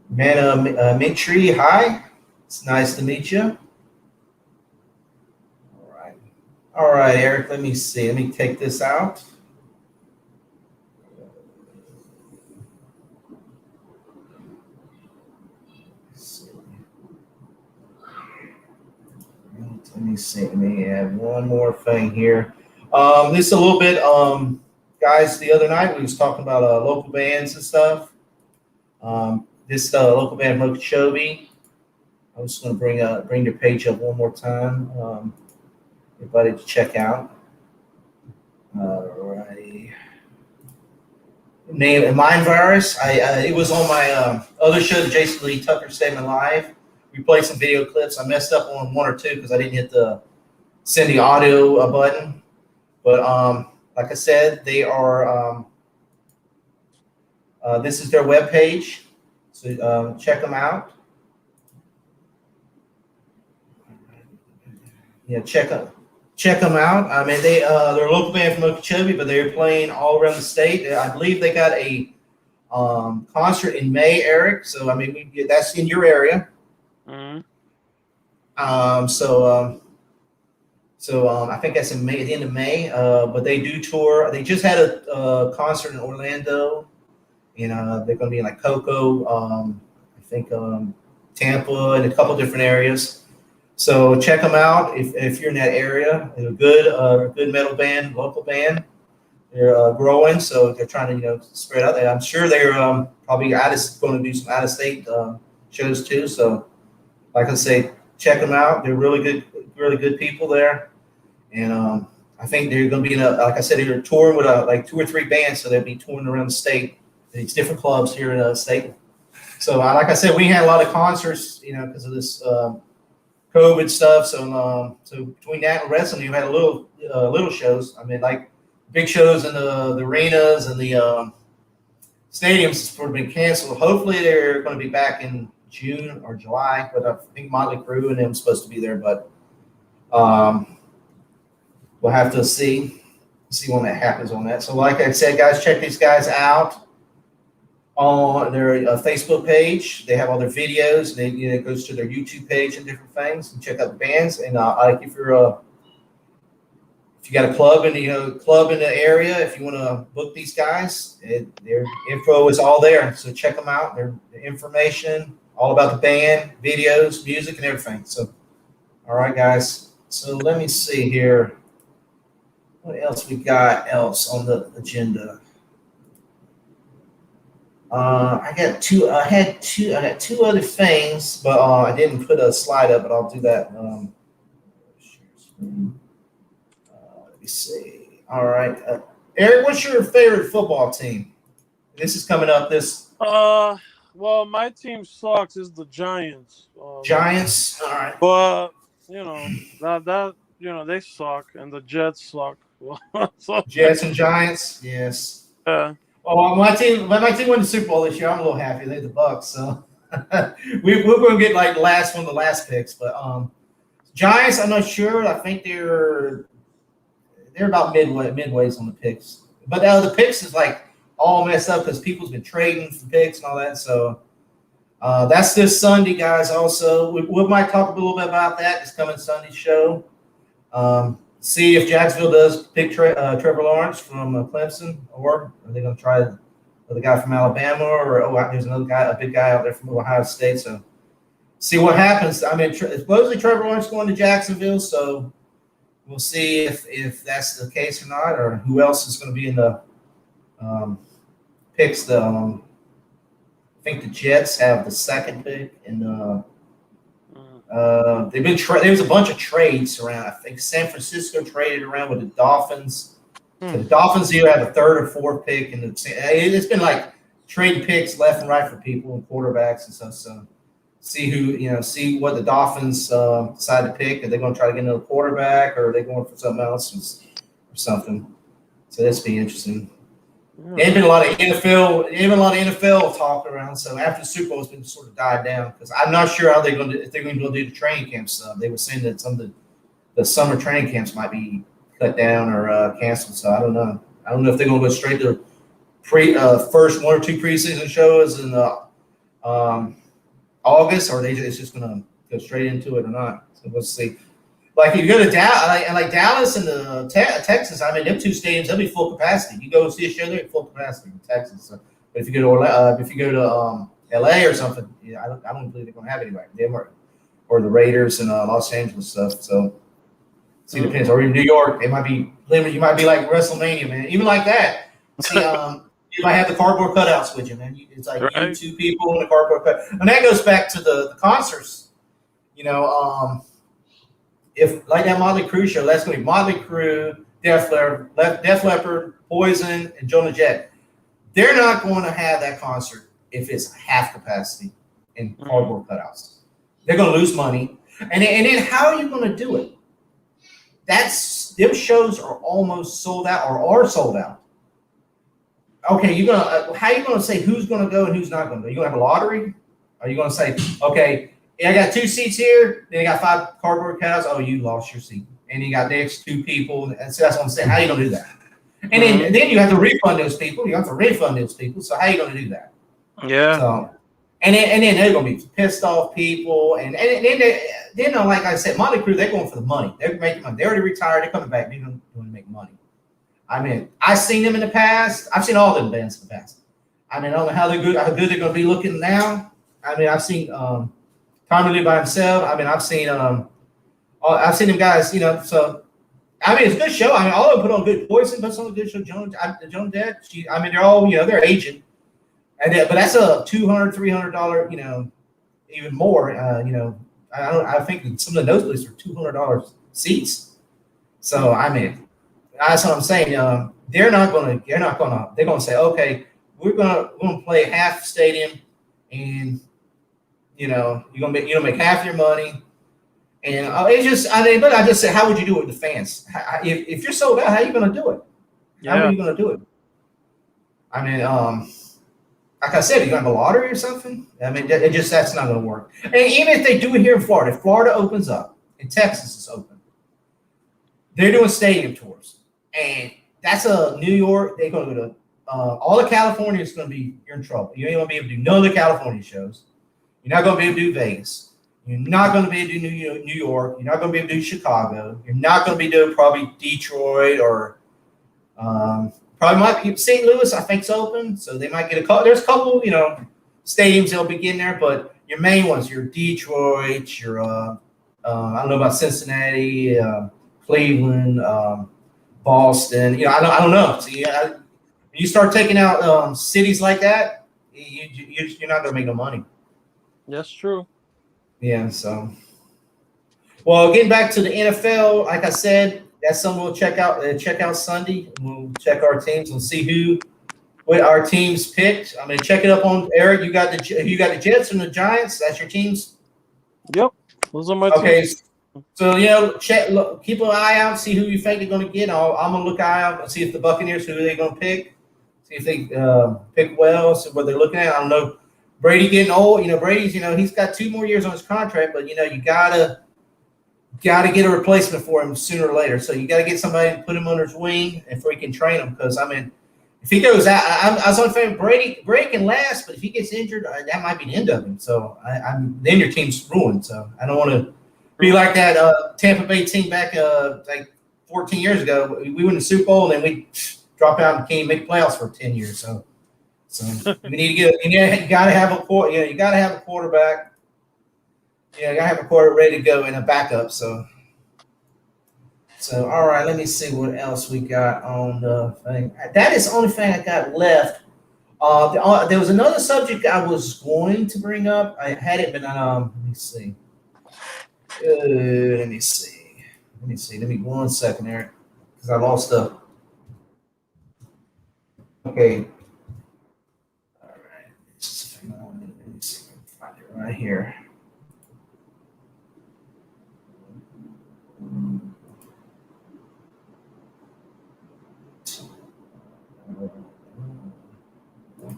Mitri, hi. It's nice to meet you. All right, Eric. Let me see. Let me take this out. Let me see. Let me add one more thing here. This a little bit, guys. The other night we was talking about local bands and stuff. This local band Mokachobi. I'm just going to bring their page up one more time. Everybody to check out. All righty. Name Mind Virus. It was on my other show, the Jason Lee Tucker Statement Live. We played some video clips. I messed up on one or two because I didn't hit the send the audio button. But like I said, they are. This is their webpage, so check them out. Yeah, check them out. I mean, they're a local band from Okeechobee, but they're playing all around the state. I believe they got a concert in May, Eric. So I mean, that's in your area. Mm-hmm. So I think that's in May, at the end of May. But they do tour. They just had a concert in Orlando. They're going to be in like Cocoa, I think Tampa, and a couple different areas. So check them out if you're in that area. They're a good metal band, local band. They're growing, so they're trying to spread out there. I'm sure they're probably going to do some out of state shows too. So like I say, check them out. They're really good people there, and I think they're going to be like I said, they're touring with like 2 or 3 bands, so they'll be touring around the state. These different clubs here in the state. So like I said, we had a lot of concerts, because of this COVID stuff. So between that and wrestling, you had a little shows. I mean, like big shows in the arenas and the stadiums have been canceled. Hopefully, they're going to be back in June or July. But I think Motley Crue and them supposed to be there. But we'll have to see when that happens on that. So like I said, guys, check these guys out on their Facebook page. They have all their videos. It goes to their YouTube page and different things. And check out the bands. And like if you got a club in the area, if you want to book these guys, their info is all there. So check them out. Their information, all about the band, videos, music, and everything. So, all right, guys. So let me see here. What else we got on the agenda? I got two other things, but I didn't put a slide up, but I'll do that. Let me see. All right, Eric, what's your favorite football team? This is coming up. Well, my team sucks. Is the Giants. Giants. All right. But that they suck, and the Jets suck. So, Jets and Giants. Yes. Yeah. Oh, when my team won the Super Bowl this year, I'm a little happy. They're the Bucs, so we're going to get like one of the last picks. But Giants, I'm not sure. I think they're about midways on the picks. But the picks is like all messed up because people's been trading for picks and all that. So that's this Sunday, guys. Also, we might talk a little bit about that this coming Sunday show. See if Jacksonville does pick Trevor Lawrence from Clemson, or are they going to try the guy from Alabama, or there's another guy, a big guy out there from Ohio State. So see what happens. I mean, supposedly Trevor Lawrence going to Jacksonville, so we'll see if that's the case or not, or who else is going to be in the picks. I think the Jets have the second pick, and there's a bunch of trades around. I think San Francisco traded around with the Dolphins. So the Dolphins either have the third or fourth pick, and it's been like trading picks left and right for people and quarterbacks and stuff. So see what the Dolphins decide to pick. Are they going to try to get another quarterback, or are they going for something else or something? So this be interesting. There's been a lot of NFL talk around. So after the Super Bowl, it's been sort of died down because I'm not sure how if they're going to do the training camp stuff. They were saying that some of the summer training camps might be cut down or canceled. So I don't know. I don't know if they're going to go straight to first one or two preseason shows in August, or it's just going to go straight into it or not. So we'll see. Like if you go to Dallas and Texas, I mean, them two stadiums, they'll be full capacity. You go see a show, they're full capacity in Texas. So, but if you go to LA or something, I don't believe they're going to have anybody. Them or the Raiders and Los Angeles stuff. So see, it depends. Or in New York, it might be limited. You might be like WrestleMania, man. Even like that, see, you might have the cardboard cutouts with you, man. It's like you two people in a cardboard cut, and that goes back to the concerts. If like that Motley Crue show, that's going to be Motley Crue, Def Leppard, Poison, and Jonah Jet. They're not going to have that concert if it's half capacity and cardboard cutouts. They're going to lose money, and then how are you going to do it? Them shows are almost sold out or are sold out. Okay, how are you going to say who's going to go and who's not going to go? Are you going to have a lottery? Are you going to say, okay, I got 2 seats here, then I got 5 cardboard cutouts. Oh, you lost your seat. And you got next 2 people. And so that's what I'm saying. How are you going to do that? And then you have to refund those people. So how are you going to do that? Yeah. So, and then they're going to be pissed off people. And then like I said, Motley Crue, they're going for the money. They're making money. They already retired. They're coming back. They're going to make money. I mean, I've seen them in the past. I've seen all them bands in the past. I mean, I don't know how good they're going to be looking now. I mean, I've seen Tommy Lee by himself. I mean, I've seen them guys. So I mean, it's a good show. I mean, all of them put on good. Poison puts on a good show. Joan Dead. I mean, they're all they're aging, but that's a $200, $300. Even more. I think some of the nosebleeds are $200 seats. So I mean, that's what I'm saying. They're going to say, okay, we're going to play half stadium, and you're going to make half your money. And but I just say, how would you do it with the fans? If you're sold out, how are you going to do it? How are you going to do it? I mean, like I said, are you going to have a lottery or something? I mean, that's not going to work. And even if they do it here in Florida, if Florida opens up and Texas is open, they're doing stadium tours. And that's New York. They're going to go to all of California. Is going to be, you're in trouble. You ain't going to be able to do none of the California shows. You're not going to be able to do Vegas. You're not going to be able to do New York. You're not going to be able to do Chicago. You're not going to be doing probably Detroit or probably might be St. Louis. I think's open, so they might get a couple. There's a couple, stadiums that'll be getting there, but your main ones, your Detroit, your I don't know about Cincinnati, Cleveland, Boston. I don't know. So when you start taking out cities like that, you're not going to make no money. That's true. Yeah, so. Well, getting back to the NFL, like I said, that's something we'll check out Sunday. We'll check our teams and see what our teams picked. I'm gonna check it up on Eric. You got the Jets and the Giants. That's your teams. Yep, those are my teams. So keep an eye out, see who you think they're gonna get. I'm gonna look out and see if the Buccaneers, who they're gonna pick. See if they pick well. See what they're looking at. I don't know. Brady getting old. Brady's. He's got 2 more years on his contract, but you gotta get a replacement for him sooner or later. So you got to get somebody to put him under his wing and before he can train him. Because I mean, if he goes out, I was on fan. Brady can last, but if he gets injured, that might be the end of him. So then your team's ruined. So I don't want to Be like that Tampa Bay team back like 14 years ago. We win the Super Bowl and then we drop out and can't make playoffs for 10 years. So we need to you got to have a you got to have a quarterback. Yeah, you got to have a quarter ready to go and a backup. So all right, let me see what else we got on the thing. That is the only thing I got left. There was another subject I was going to bring up. I had it, but let me see. Let me see. Let me 1 second, Eric, because I lost the. Okay. All right. Let me see. Find it right here.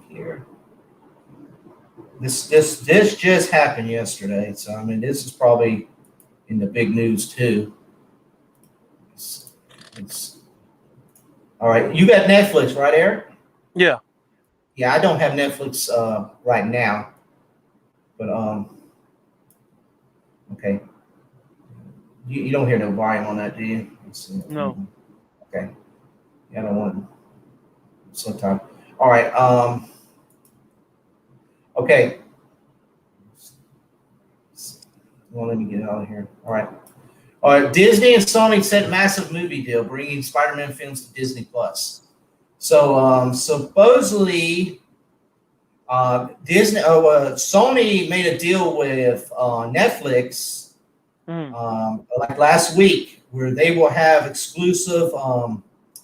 Here. This just happened yesterday, so I mean this is probably in the big news too. It's all right. You got Netflix, right, Eric? Yeah. Yeah, I don't have Netflix right now, but okay. You don't hear no volume on that, do you? No. Okay. Yeah, I don't want sometime. All right. Okay. Well, let me get out of here. All right. Disney and Sony set massive movie deal, bringing Spider-Man films to Disney Plus. So supposedly, Sony made a deal with Netflix like last week, where they will have exclusive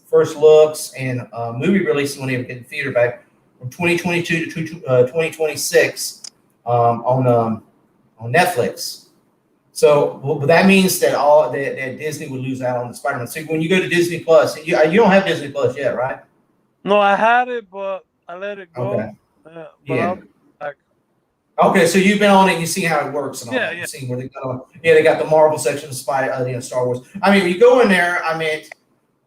first looks and movie releases when they get the theater back from 2022 to 2026 on Netflix. So that means that that Disney would lose out on the Spider-Man. So when you go to Disney Plus, you don't have Disney Plus yet, right? No, I had it, but I let it go. Okay. But Yeah. I'll be back. Okay, so you've been on it and you see how it works and all that. Yeah. You've seen where they go. Yeah, they got the Marvel section of Star Wars. I mean, when you go in there, I mean,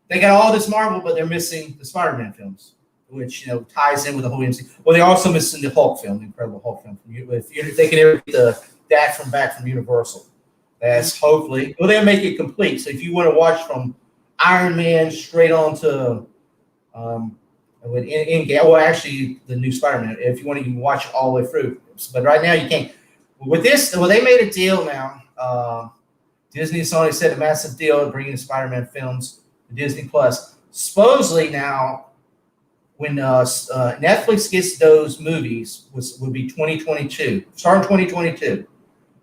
they got all this Marvel, but they're missing the Spider-Man films, which ties in with the whole MCU. Well, they're also missing the Hulk film, the Incredible Hulk film. If they can ever get that from Universal, that's hopefully. Well, they'll make it complete. So if you want to watch from Iron Man straight on to actually the new Spider-Man, if you want to watch it all the way through, but right now you can't. With this, they made a deal now. Disney and Sony said a massive deal bringing the Spider-Man films to Disney Plus. Supposedly now, when Netflix gets those movies, will be 2022, starting 2022 to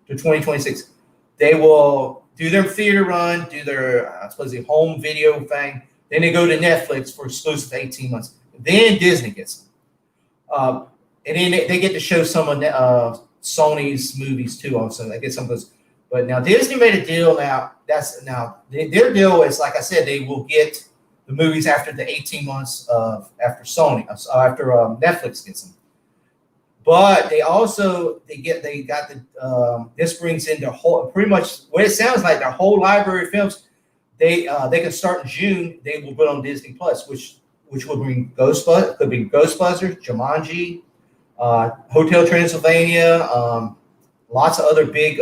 2026. They will do their theater run, do their supposedly home video thing. Then they go to Netflix for exclusive 18 months. Then Disney gets them. And then they get to show some of Sony's movies too. Also, they get some of those. But now Disney made a deal. Now their deal is, like I said, they will get the movies after the 18 months after Netflix gets them. But they also got the this brings into pretty much what it sounds like their whole library of films. They can start in June. They will put on Disney Plus, which will bring Ghostbusters, Jumanji, Hotel Transylvania, lots of other big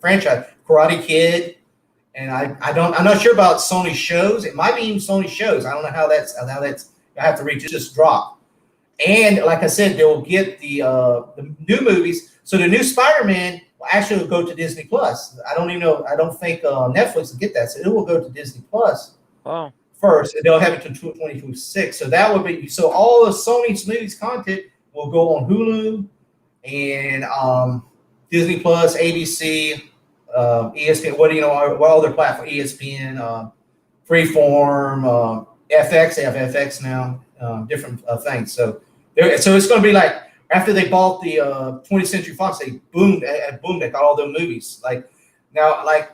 franchise, Karate Kid, and I'm not sure about Sony shows. It might be even Sony shows. I don't know how that's. I have to read. Just drop. And like I said, they will get the new movies. So the new Spider-Man will actually go to Disney Plus. I don't even know. I don't think Netflix will get that. So it will go to Disney Plus first, and they'll have it to 2026. So that would be all of Sony's movies content will go on Hulu and Disney Plus, ABC, ESPN. What other platform? ESPN, Freeform, FX. They have FX now. Different things. So it's going to be like after they bought the 20th Century Fox, they boomed. They got all their movies. Like now, like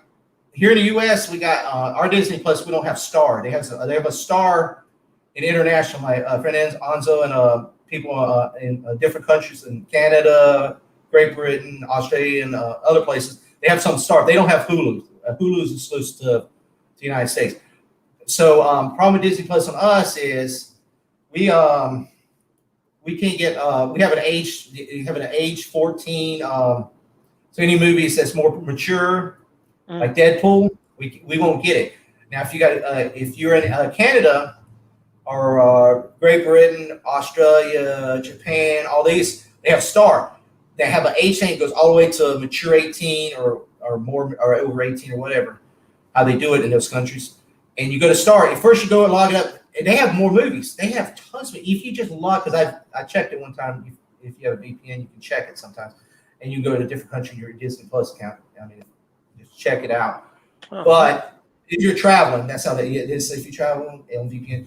here in the U.S., we got our Disney Plus. We don't have Star. They have a Star in international. My friend Anzo and people in different countries in Canada, Great Britain, Australia, and other places. They have some Star. They don't have Hulu. Hulu is exclusive to the United States. So problem with Disney Plus on us is we can't get we have an age 14. So any movies that's more mature, like Deadpool, we won't get it. Now, if you're in Canada or Great Britain, Australia, Japan, all these, they have Star. They have an age range that goes all the way to mature 18 or more or over 18 or whatever. How they do it in those countries. And you go to Star. First, you go and log it up. And they have more movies. They have tons of it. If you just log, because I checked it one time. If you have a VPN, you can check it sometimes. And you go to a different country, your Disney Plus account. I mean, just check it out. But if you're traveling, that's how it is. If you're traveling on VPN.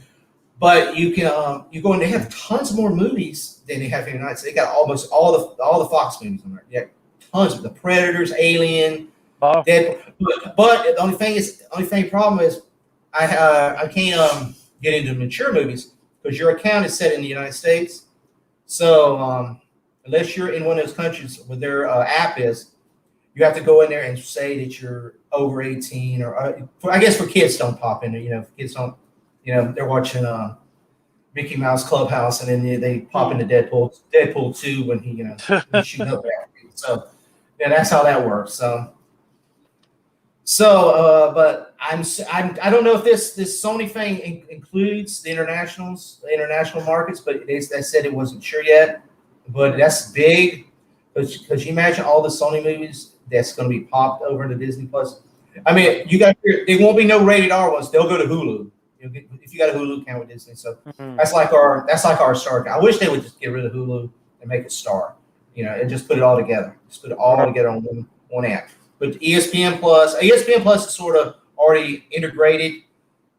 But you can you go and they have tons more movies than they have here in the United States. They got almost all the Fox movies on there. Yeah, tons of the Predators, Alien, Deadpool. But the only problem is I can't get into mature movies because your account is set in the United States. So unless you're in one of those countries where their app is, you have to go in there and say that you're over 18 or I guess for kids don't pop in there. You know, kids don't. You know, they're watching Mickey Mouse Clubhouse, and then they pop into Deadpool 2 when he, he shoots up after you. So, yeah, that's how that works. But I don't know if this Sony thing includes the international markets, but they said it wasn't sure yet. But that's big because you imagine all the Sony movies that's going to be popped over into Disney Plus. I mean, there won't be no rated R ones. They'll go to Hulu. If you got a Hulu account with Disney, so that's like our Star. I wish they would just get rid of Hulu and make it Star, and just put it all together. Just put it all together on one app. But ESPN Plus is sort of already integrated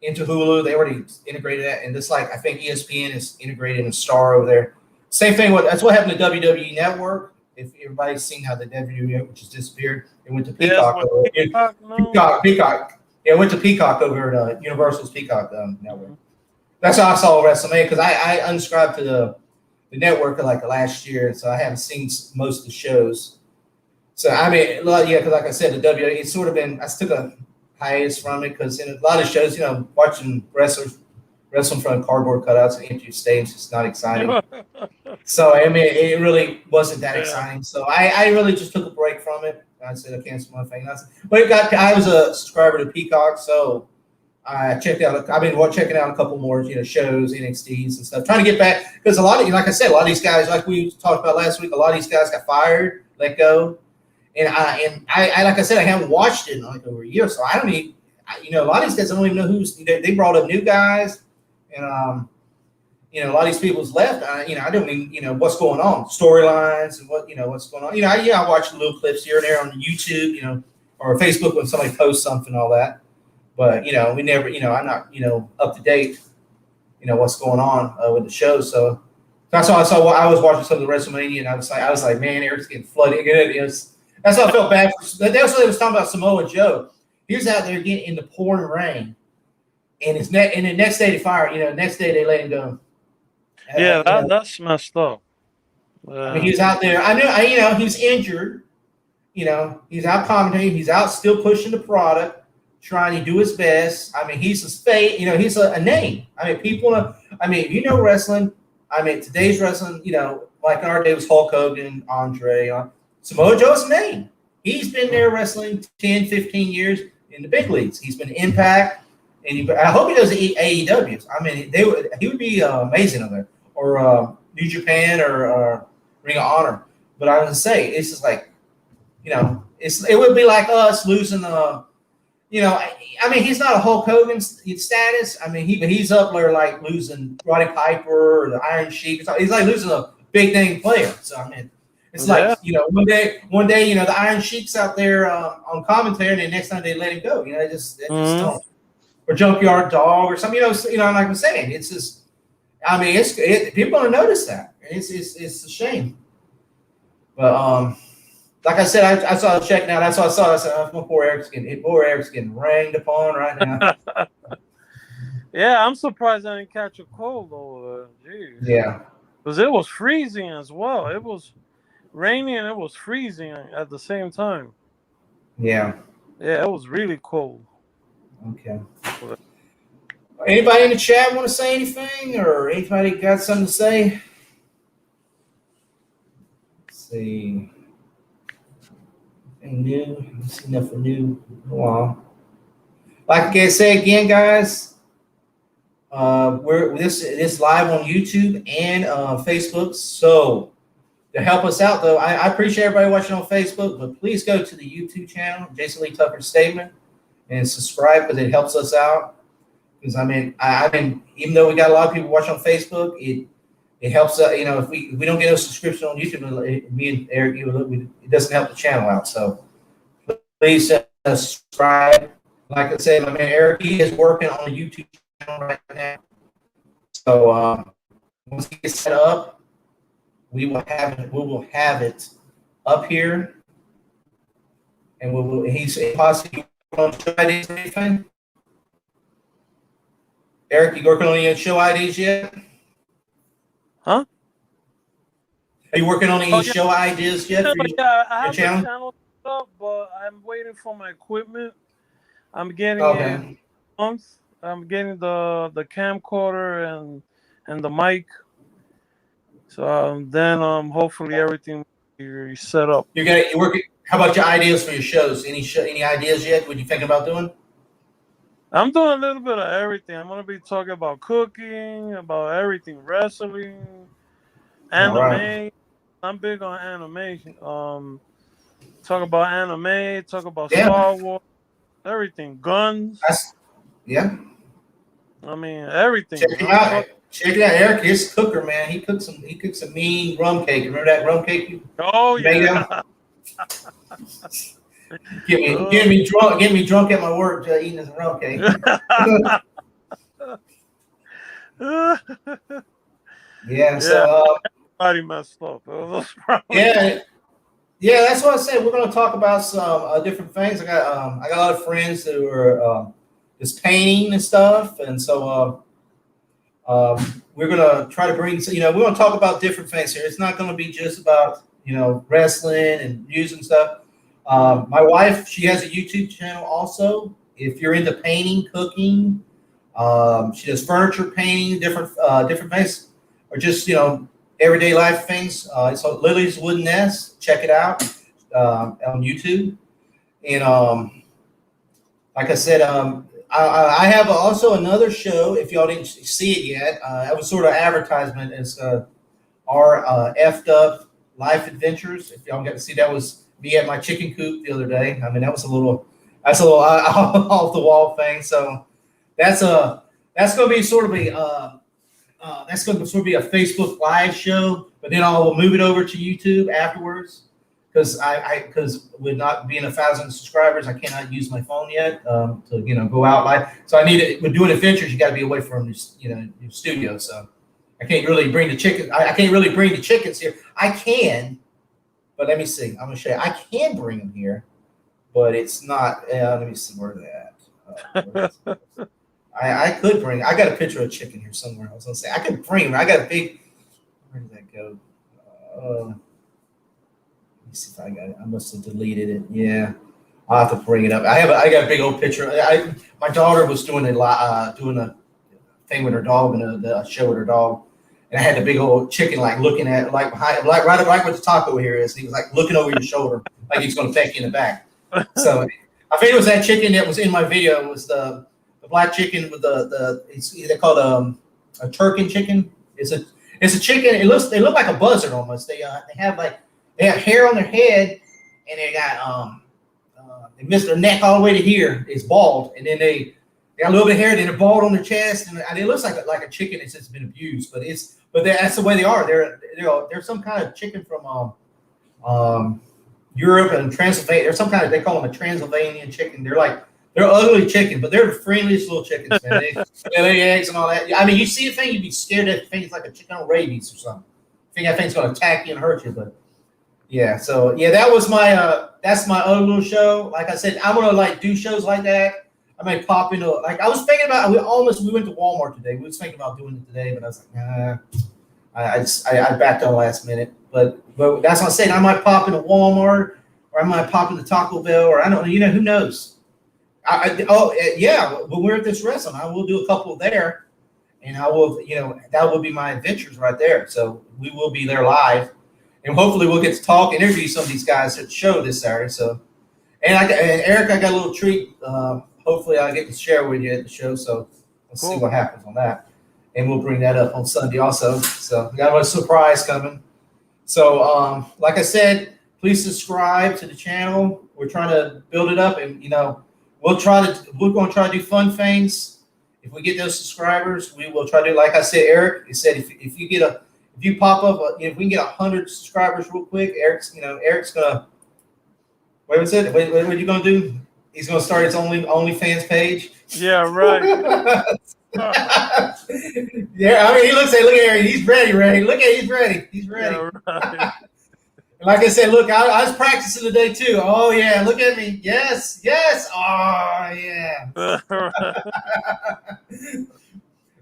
into Hulu. They already integrated that, and just like I think ESPN is integrated in Star over there. Same thing. That's what happened to WWE Network. If everybody's seen how the WWE Network just disappeared, it went to Peacock. Peacock. Yeah, I went to Peacock over at Universal's Peacock network. That's how I saw WrestleMania because I unsubscribed to the network like last year, so I haven't seen most of the shows. So I mean, because like I said, the WWE it's sort of been. I took a hiatus from it because in a lot of shows, watching wrestlers wrestling from cardboard cutouts and empty stadiums is not exciting. So I mean, it really wasn't that exciting. So I really just took a break from it. I said I canceled my thing. But I was a subscriber to Peacock, so I checked out. I've been checking out a couple more, shows, NXTs and stuff, trying to get back because a lot of, like I said, a lot of these guys, like we talked about last week, a lot of these guys got fired, let go, and I like I said, I haven't watched it in like over a year, so I don't even, a lot of these guys don't even know who's. They brought up new guys, and a lot of these people's left. I don't even, what's going on, storylines and what's going on. I watch little clips here and there on YouTube, or Facebook when somebody posts something, all that. But we never, I'm not, up to date, what's going on with the show. So that's why I was watching some of the WrestleMania, and I was like, man, Eric's getting flooded. That's how I felt bad. That's what they was talking about Samoa Joe. He was out there getting in the pouring rain, and the next day they fired. Next day they let him go. Yeah, that's messed up. I mean, he was out there. I knew, he was injured. He's out commentating. He's out still pushing the product, trying to do his best. I mean, he's a fate. He's a name. I mean, people. Wrestling. I mean, today's wrestling. Like in our day was Hulk Hogan, Andre. Samoa Joe's a name. He's been there wrestling 10, 15 years in the big leagues. He's been Impact, and I hope he does AEW. I mean, he would be amazing over there. Or New Japan or Ring of Honor. But I would say it's just like, it would be like us losing I mean, he's not a Hulk Hogan status. I mean, he's up there like losing Roddy Piper or the Iron Sheik. He's like losing a big name player. So I mean, it's like one day the Iron Sheik's out there on commentary, and the next time they let him go. They just don't. Or Junkyard Dog or something. Like I'm saying, it's just. I mean, people don't notice that. It's a shame. But like I said, I saw checking out. That's what I saw. I said, poor Eric's getting rained upon right now. Yeah, I'm surprised I didn't catch a cold over there. Jeez. Yeah. Because it was freezing as well. It was raining and it was freezing at the same time. Yeah. Yeah, it was really cold. Okay. Anybody in the chat want to say anything, or anybody got something to say? Let's see. Anything new? I don't see nothing new. Wow. Like I say again, guys, we're this live on YouTube and Facebook. So to help us out, though, I appreciate everybody watching on Facebook, but please go to the YouTube channel, Jason Lee Tucker Statement, and subscribe because it helps us out. Because I mean, even though we got a lot of people watching on Facebook, it helps. If we don't get a subscription on YouTube, me and Eric, it doesn't help the channel out. So please subscribe. Like I said, my man Eric, he is working on a YouTube channel right now. So once he gets set up, we will have it up here, and he's possibly on show IDs or anything. Eric, you working on any show IDs yet? Huh? Are you working on any show ideas yet? For I have channel? the channel up, but I'm waiting for my equipment. I'm getting it month. I'm getting the camcorder and the mic. So then hopefully everything will be set up. You're working. How about your ideas for your shows? Any ideas yet? What you thinking about doing? I'm doing a little bit of everything. I'm gonna be talking about cooking, about everything, wrestling, anime. Right. I'm big on animation. Talk about anime, talk about Star Wars, everything, guns. Yeah. I mean everything. Check it out. Check it out, Eric. Here's Cooker, man. He cooked some mean rum cake. Remember that rum cake? Yeah. Get me drunk at my work eating this rum cake. Yeah. So everybody messed up. Yeah. That's what I said. We're going to talk about some different things. I got a lot of friends who are just painting and stuff, and so we're going to try to bring. We're going to talk about different things here. It's not going to be just about wrestling and news and stuff. My wife, she has a YouTube channel also. If you're into painting, cooking, she does furniture painting, different things, or just everyday life things. So Lily's Wooden Nest, check it out on YouTube. And like I said, I have also another show. If y'all didn't see it yet, that was sort of advertisement. It's our effed up life adventures. If y'all got to see, that was me at my chicken coop the other day. I mean, that's a little off the wall thing. So that's going to be sort of a Facebook live show, but then I will move it over to YouTube afterwards because with not being 1,000 subscribers, I cannot use my phone yet to go out live. So with doing adventures, you got to be away from your studio. So I can't really bring the chicken. I can't really bring the chickens here. I can. But let me see. I'm going to show you. I can bring them here, but it's not. Let me see where they're at. I could bring. I got a picture of a chicken here somewhere. I was going to say I could bring them. I got a big. Where did that go? Let me see if I got it. I must have deleted it. Yeah, I'll have to bring it up. I got a big old picture. My daughter was doing a thing with her dog and a show with her dog. And I had the big old chicken, looking at right where the taco here is. He was looking over your shoulder, like he's going to peck you in the back. So I think it was that chicken that was in my video. It was the black chicken with they call it a turkin chicken. It's a chicken. They look like a buzzard almost. They have hair on their head, and they got they missed their neck all the way to here. It's bald, and then they got a little bit of hair. Then they're bald on their chest, and it looks like a chicken that's just been abused. But that's the way they are. They're some kind of chicken from Europe and Transylvania. They're some kind of, they call them a Transylvanian chicken. They're ugly chicken, but they're the friendliest little chickens, man. They lay eggs and all that. I mean, you see a thing, you'd be scared that thing is like a chicken on rabies or something. I think that thing's going to attack you and hurt you. But yeah, so yeah, that was that's my other little show. Like I said, I'm going to do shows like that. I might pop into I was thinking about. We went to Walmart today. We was thinking about doing it today, but I was like, nah. I backed on last minute. But that's what I'm saying. I might pop into Walmart, or I might pop into Taco Bell, or I don't. Who knows? When we're at this restaurant, I will do a couple there, and I will. That will be my adventures right there. So we will be there live, and hopefully we'll get to talk, interview some of these guys at the show this Saturday. So And Eric, I got a little treat. Hopefully, I get to share with you at the show. So let's see what happens on that, and we'll bring that up on Sunday also. So we got a surprise coming. So, like I said, please subscribe to the channel. We're trying to build it up, and we're going to try to do fun things. If we get those subscribers, we will try to do. Like I said, Eric, he said if you pop up, if we can get 100 subscribers real quick, Eric's gonna. What was it? What are you gonna do? He's gonna start his OnlyFans page. Yeah, right. Yeah, I mean, look at Eric. He's ready. Look at he's ready. Yeah, right. Like I said, look, I was practicing today too. Oh yeah, look at me. Yes. Oh yeah.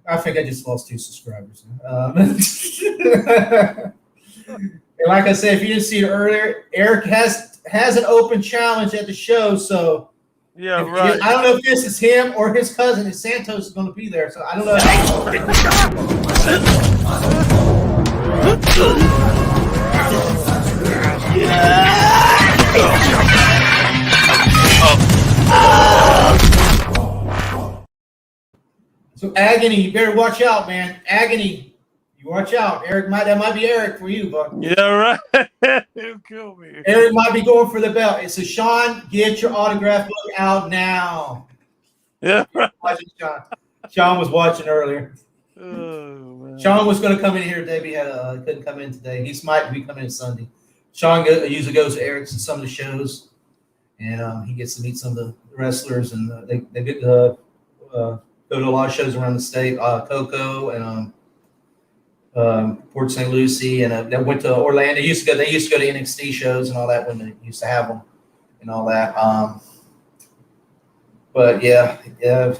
I think I just lost 2 subscribers. And like I said, if you didn't see it earlier, Eric has an open challenge at the show. So yeah, right. I don't know if this is him or his cousin. And Santos is going to be there. So I don't know. So Agony, you better watch out, man. Agony, you watch out. That might be Eric for you, but yeah, right. He'll kill me. Eric might be going for the belt. So Sean, get your autograph book out now. Yeah, right. Sean was watching earlier. Oh, man. Sean was going to come in here today, but he couldn't come in today. He might be coming in Sunday. Sean usually goes to Eric's and some of the shows, and he gets to meet some of the wrestlers, and they get to go to a lot of shows around the state. Coco and Port St. Lucie, and they went to Orlando. They used to go to NXT shows and all that when they used to have them and all that. But yeah,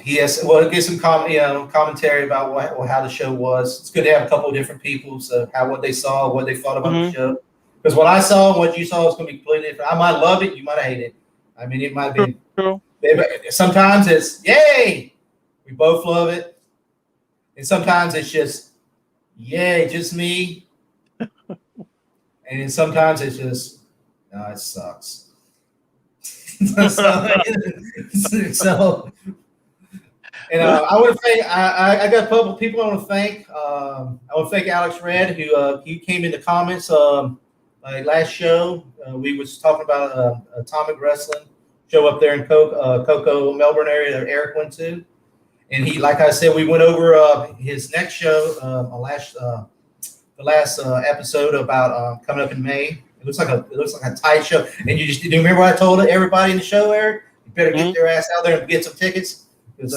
he has. Well, get some commentary about how the show was. It's good to have a couple of different people, so what they saw, what they thought about the show. Because what I saw and what you saw is going to be completely different. I might love it, you might hate it. I mean, it might be. True. Sometimes it's yay, we both love it, and sometimes it's just yay, just me, and sometimes it's just no, it sucks. So, and I want to thank. I got a couple of people I want to thank. I want to thank Alex Red, who he came in the comments. Last show, we was talking about Atomic Wrestling show up there in Cocoa, Melbourne area that Eric went to, and he, like I said, we went over his next show, the last episode about coming up in May. It looks like a tight show, and do you remember what I told everybody in the show, Eric? You better get their ass out there and get some tickets because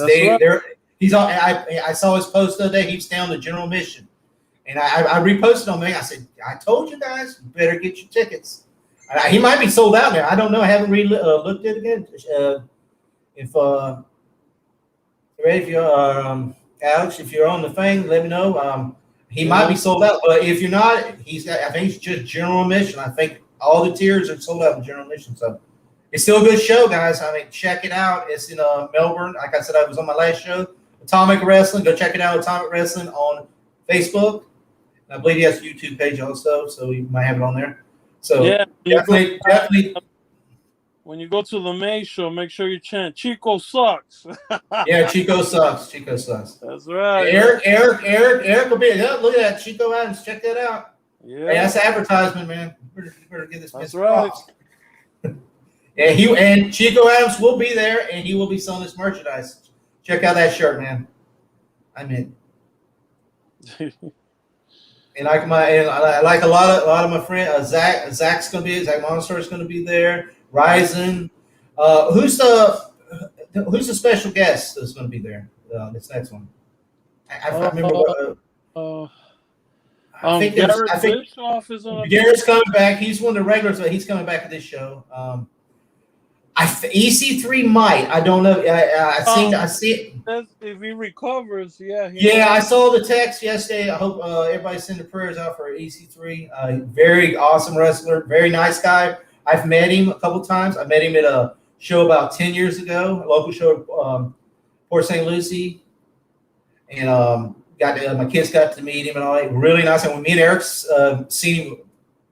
he's on. I saw his post the other day. He was down the general mission. And I reposted on me. I said, I told you guys, you better get your tickets. He might be sold out now. I don't know. I haven't really looked at it again. If you're Alex, if you're on the thing, let me know. He might be sold out, but if you're not, I think it's just general admission. I think all the tiers are sold out in general admission. So it's still a good show, guys. I mean, check it out. It's in Melbourne. Like I said, I was on my last show, Atomic Wrestling. Go check it out, Atomic Wrestling on Facebook. I believe he has a YouTube page also, so you might have it on there. So yeah, definitely. When you go to the May show, make sure you chant "Chico sucks." Yeah, Chico sucks. Chico sucks. That's right. Eric will be there. Look at that, Chico Adams. Check that out. Yeah, hey, that's advertisement, man. You better get this. That's right. And Chico Adams will be there, and he will be selling this merchandise. Check out that shirt, man. I mean. And I like a lot of my friends. Zach's gonna be Zach Montessor's gonna be there. Ryzen. Who's the special guest that's gonna be there? This next one. I remember what. I think Bischoff is on. Garrett's coming back. He's one of the regulars, but he's coming back to this show. EC3 might. I don't know. I see it. If he recovers, yeah. I saw the text yesterday. I hope everybody send the prayers out for EC3. Very awesome wrestler, very nice guy. I've met him a couple times. I met him at a show about 10 years ago, a local show, Port St. Lucie, and my kids got to meet him and all that. Really nice. And me and Eric's seen him a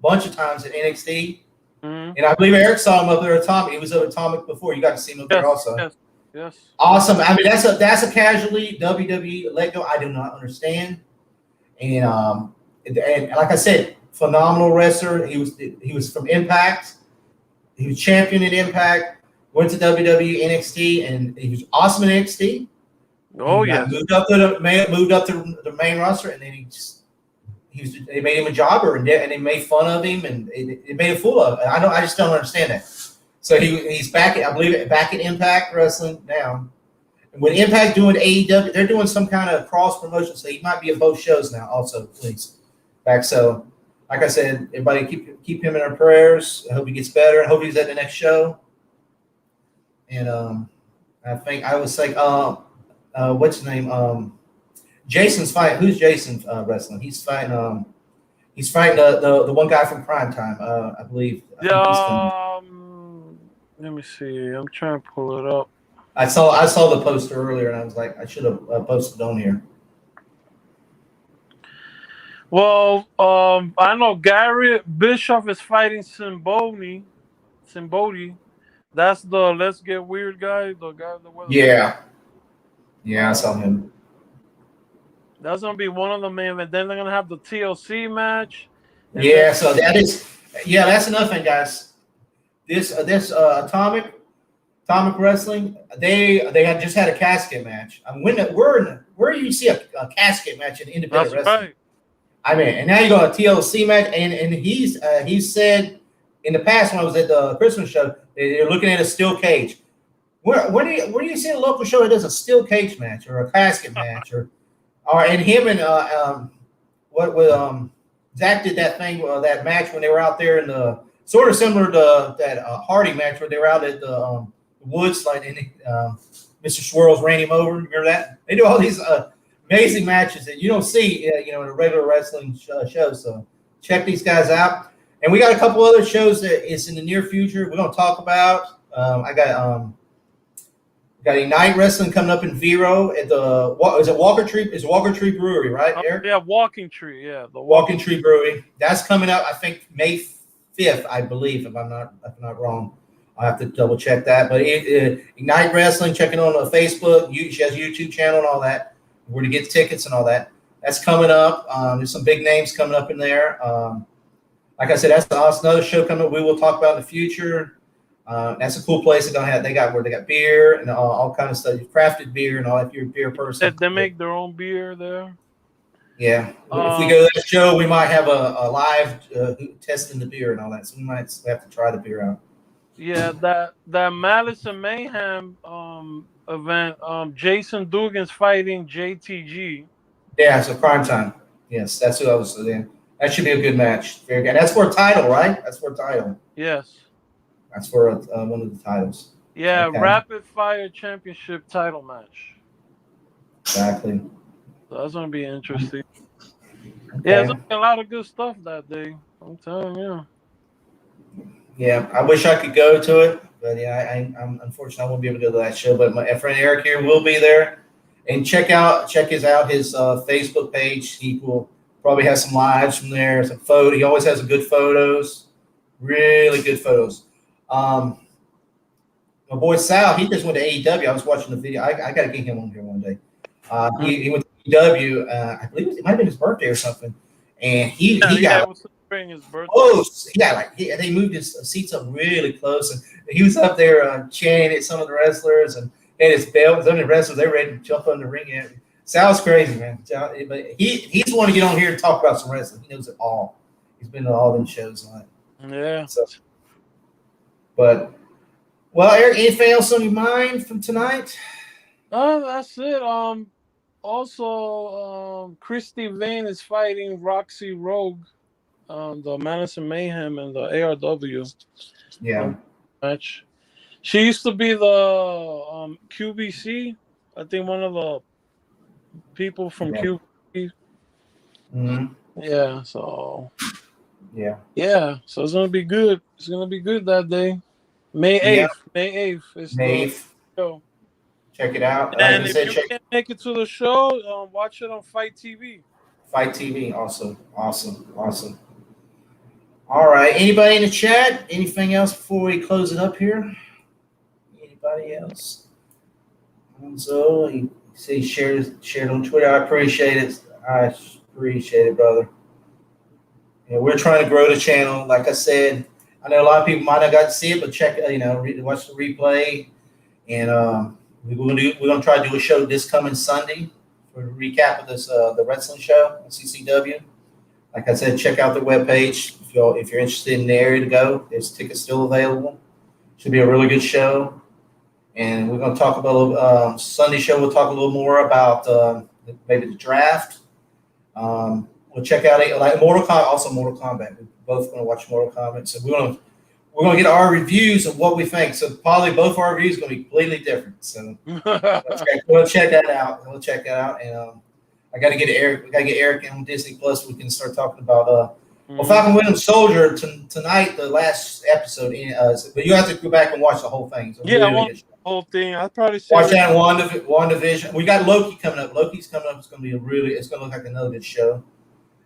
bunch of times at NXT. Mhm. And I believe Eric saw him up there at Atomic. He was at Atomic before. You got to see him up there also. Yes. Awesome. I mean, that's a casualty WWE let go. I do not understand. And like I said, phenomenal wrestler. He was from Impact. He was champion in Impact. Went to WWE NXT, and he was awesome in NXT. Oh He yes. moved up to the main roster, and then they made him a jobber, and they made fun of him, and it made a fool of him. I just don't understand that. So he's back. I believe back at Impact Wrestling now. And with Impact doing AEW, they're doing some kind of cross promotion, so he might be at both shows now. Also, please back. So, like I said, everybody keep him in our prayers. I hope he gets better. I hope he's at the next show. And I think I was like, what's his name? Jason's fighting. Who's Jason wrestling? He's fighting. He's fighting the one guy from Prime Time. I believe. Let me see. I'm trying to pull it up. I saw the poster earlier, and I was like, I should have posted on here. Well, I know Gary Bischoff is fighting Simbodi. That's the Let's Get Weird guy. The guy that was. Yeah, I saw him. That's gonna be one of the main events. Then they're gonna have the TLC match. Yeah, so that's another thing, guys. This Atomic Wrestling, they had just had a casket match. I mean, where do you see a casket match in independent wrestling? Right. I mean, and now you got a TLC match, and he's said in the past when I was at the Christmas show, they're looking at a steel cage. Where do you see a local show that does a steel cage match or a casket match or and him and Zach did that thing that match when they were out there in the sort of similar to that Hardy match where they were out at the woods, like Mr. Swirls ran him over. Remember that? They do all these amazing matches that you don't see, in a regular wrestling show. So check these guys out. And we got a couple other shows that is in the near future we're going to talk about. I got Ignite Wrestling coming up in Vero at the Walker Tree? It's Walker Tree Brewery, right, Eric? Yeah, Walking Tree. Yeah, the Walking Tree Brewery. That's coming up, I think, May 5th, I believe, if I'm not wrong. I'll have to double check that. But Ignite Wrestling, checking on Facebook. She has a YouTube channel and all that. Where to get tickets and all that. That's coming up. There's some big names coming up in there. Like I said, that's another show coming up we will talk about in the future. That's a cool place. They got beer and all kind of stuff, crafted beer and all. If you're a beer person, they make their own beer there. Yeah, if we go to that show, we might have a live testing the beer and all that. So we might have to try the beer out. Yeah, that Malice and Mayhem event. Jason Dugan's fighting JTG. Yeah, so Prime Time. Yes, that's who I was saying. That should be a good match. Very good. That's for a title, right? That's for a title. Yes. That's for one of the titles. Yeah, okay. Rapid Fire Championship title match. Exactly. So that's gonna be interesting. Okay. Yeah, there's a lot of good stuff that day. I'm telling you. Yeah, I wish I could go to it, but yeah, I'm unfortunately I won't be able to go to that show. But my friend Eric here will be there, and check out his Facebook page. He will probably have some lives from there, some photo. He always has some good photos, really good photos. My boy Sal, he just went to AEW. I was watching the video. I got to get him on here one day. He went to AEW. I believe it might have been his birthday or something, and he got. His birthday. Close. They moved his seats up really close, and he was up there chanting at some of the wrestlers and had his belt. Some of the wrestlers, they were ready to jump on the ring. Sal's crazy, man. But he's the one to get on here and talk about some wrestling. He knows it all. He's been to all them shows on it. Yeah. So, but Eric, anything else on your mind from tonight? That's it. Also, Christy Vane is fighting Roxy Rogue. The Madison Mayhem and the ARW match. She used to be the QBC. I think one of the people from QBC. Mm-hmm. Yeah, so. Yeah. So it's gonna be good. It's gonna be good that day. May 8th. Yeah. May 8th is May 8th. the show. Check it out. And if you can't make it to the show, watch it on Fight TV. Fight TV, awesome. All right. Anybody in the chat? Anything else before we close it up here? Anybody else? So you see shared on Twitter. I appreciate it. I appreciate it, brother. Yeah, we're trying to grow the channel. Like I said, I know a lot of people might not got to see it, but check, watch the replay. And we're gonna try to do a show this coming Sunday for a recap of this the wrestling show on CCW. Like I said, check out their webpage if you're interested in the area to go. There's tickets still available. Should be a really good show. And we're gonna talk about Sunday show. We'll talk a little more about maybe the draft. We'll check out like Mortal Kombat. Also, Mortal Kombat. We're both gonna watch Mortal Kombat. So we're gonna get our reviews of what we think. So probably both our reviews are gonna be completely different. So we'll check that out. And I got to get Eric. We got to get Eric on Disney Plus. We can start talking about Falcon Winter Soldier tonight. The last episode. But you have to go back and watch the whole thing. So I want the whole thing. I'll probably watch that WandaVision. We got Loki coming up. Loki's coming up. It's gonna be it's gonna look like another good show.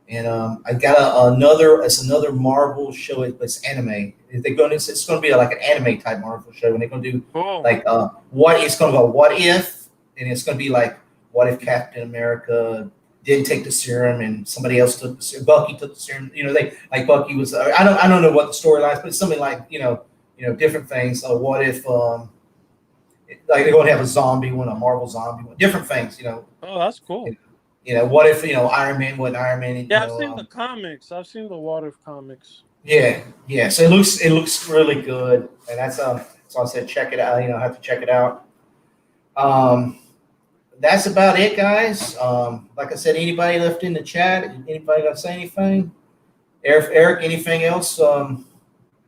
And I got another Marvel show. It's anime. It's going to be like an anime type Marvel show, and they're going to do like it's going to go what if, and it's going to be like what if Captain America didn't take the serum and somebody else took the serum. Bucky took the serum. They like Bucky was. I don't know what the storyline is, but it's something like different things. What if like they're going to have a zombie one, a Marvel zombie one, different things. Oh, that's cool. What if Iron Man wasn't Iron Man? Yeah, I've seen the comics. I've seen the What If comics. Yeah. So it looks really good, and that's so I said check it out. I have to check it out. That's about it, guys. Like I said, anybody left in the chat? Anybody got to say anything? Eric, anything else?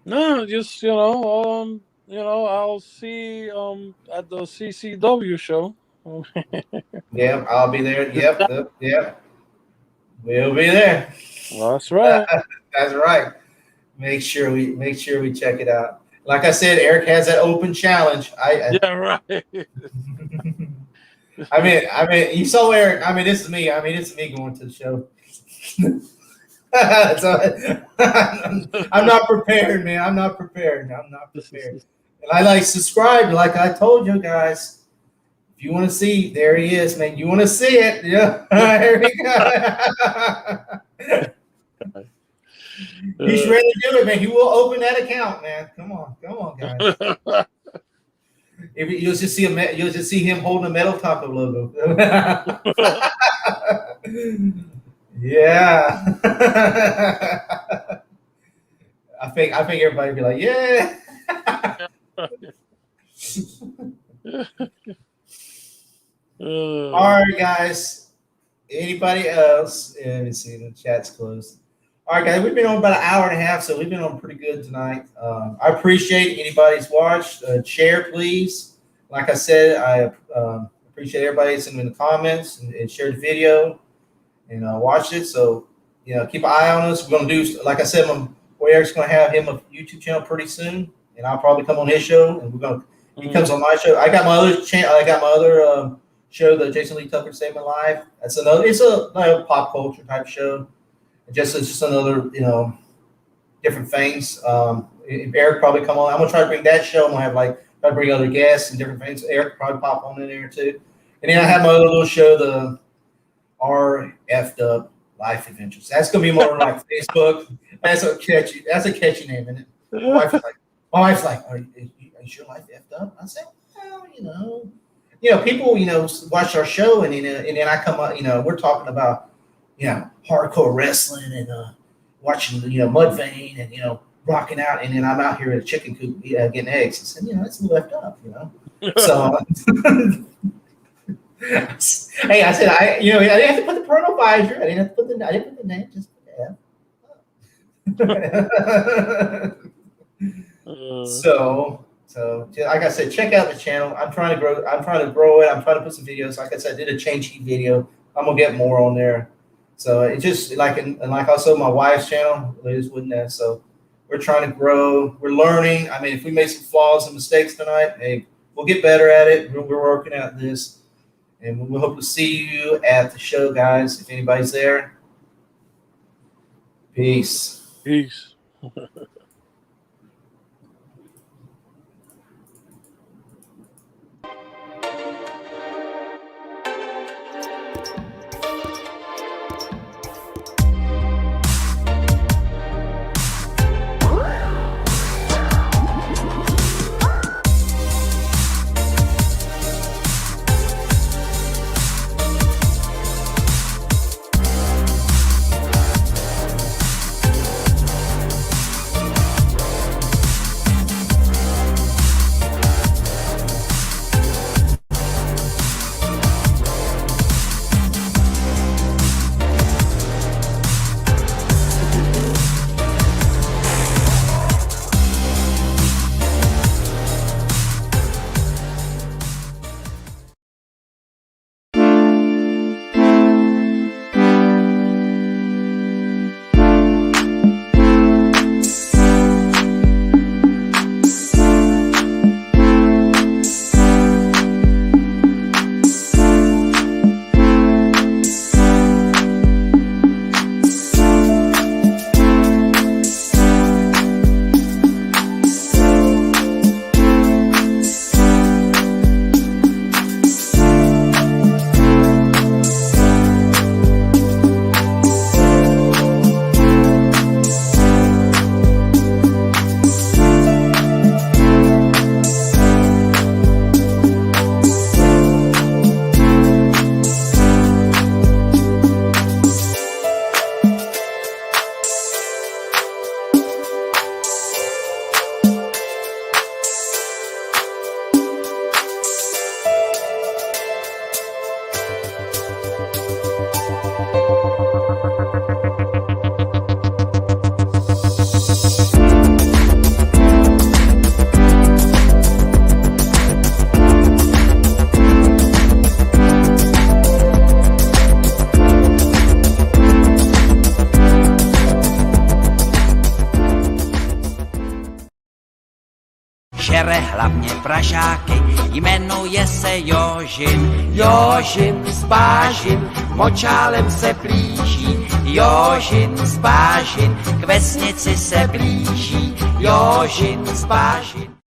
No, just I'll see at the CCW show. Yeah, I'll be there. Yep. We'll be there. That's right. That's right. Make sure we check it out. Like I said, Eric has that open challenge. Yeah, right. I mean, you saw Eric. This is me. This is me going to the show. So, I'm not prepared, man. I'm not prepared. And I subscribe. Like I told you guys. If you want to see, there he is, man. You want to see it? Yeah. Here we go. He's ready to do it, man. He will open that account, man. Come on, guys. You'll just see him holding a Metal Taco logo. Yeah. I think everybody will be like, yeah. All right, guys. Anybody else? Let me see. The chat's closed. All right, guys. We've been on about an hour and a half, so we've been on pretty good tonight. I appreciate anybody's watched. Share, please. Like I said, I appreciate everybody sending in the comments and share the video and watch it. So, keep an eye on us. We're going to do, like I said, Eric's going to have him a YouTube channel pretty soon, and I'll probably come on his show, and he comes on my show. I got my other channel. I got my other show, the Jason Lee Tucker Statement Live. It's a pop culture type show. It's just another, different things. If Eric probably come on. I'm gonna try to bring that show. I'm gonna have try to bring other guests and different things. Eric probably pop on in there too. And then I have my other little show, the RF'd Up Life Adventures. That's gonna be more like Facebook. That's a catchy name, isn't it? My wife's like, is your life effed up? I said, well, people, watch our show, and then I come up, we're talking about, hardcore wrestling and watching, Mudvayne and rocking out, and then I'm out here at a chicken coop getting eggs. I said, it's left up, So, hey, I said, I didn't have to put the parental advisory. I didn't put the name. Just So like I said, check out the channel. I'm trying to grow it. I'm trying to put some videos. Like I said, I did a Chang Chi video. I'm gonna get more on there. So it just like also my wife's channel, Liz Woodness. So we're trying to grow. We're learning. If we made some flaws and mistakes tonight, hey, we'll get better at it. We're working at this, and we hope to see you at the show, guys. If anybody's there, peace. Peace. Žere hlavně pražáky, jmenuje se Jožin. Jožin s Bážin, močálem se blíží. Jožin s Bážin, k vesnici se blíží. Jožin s Bážin.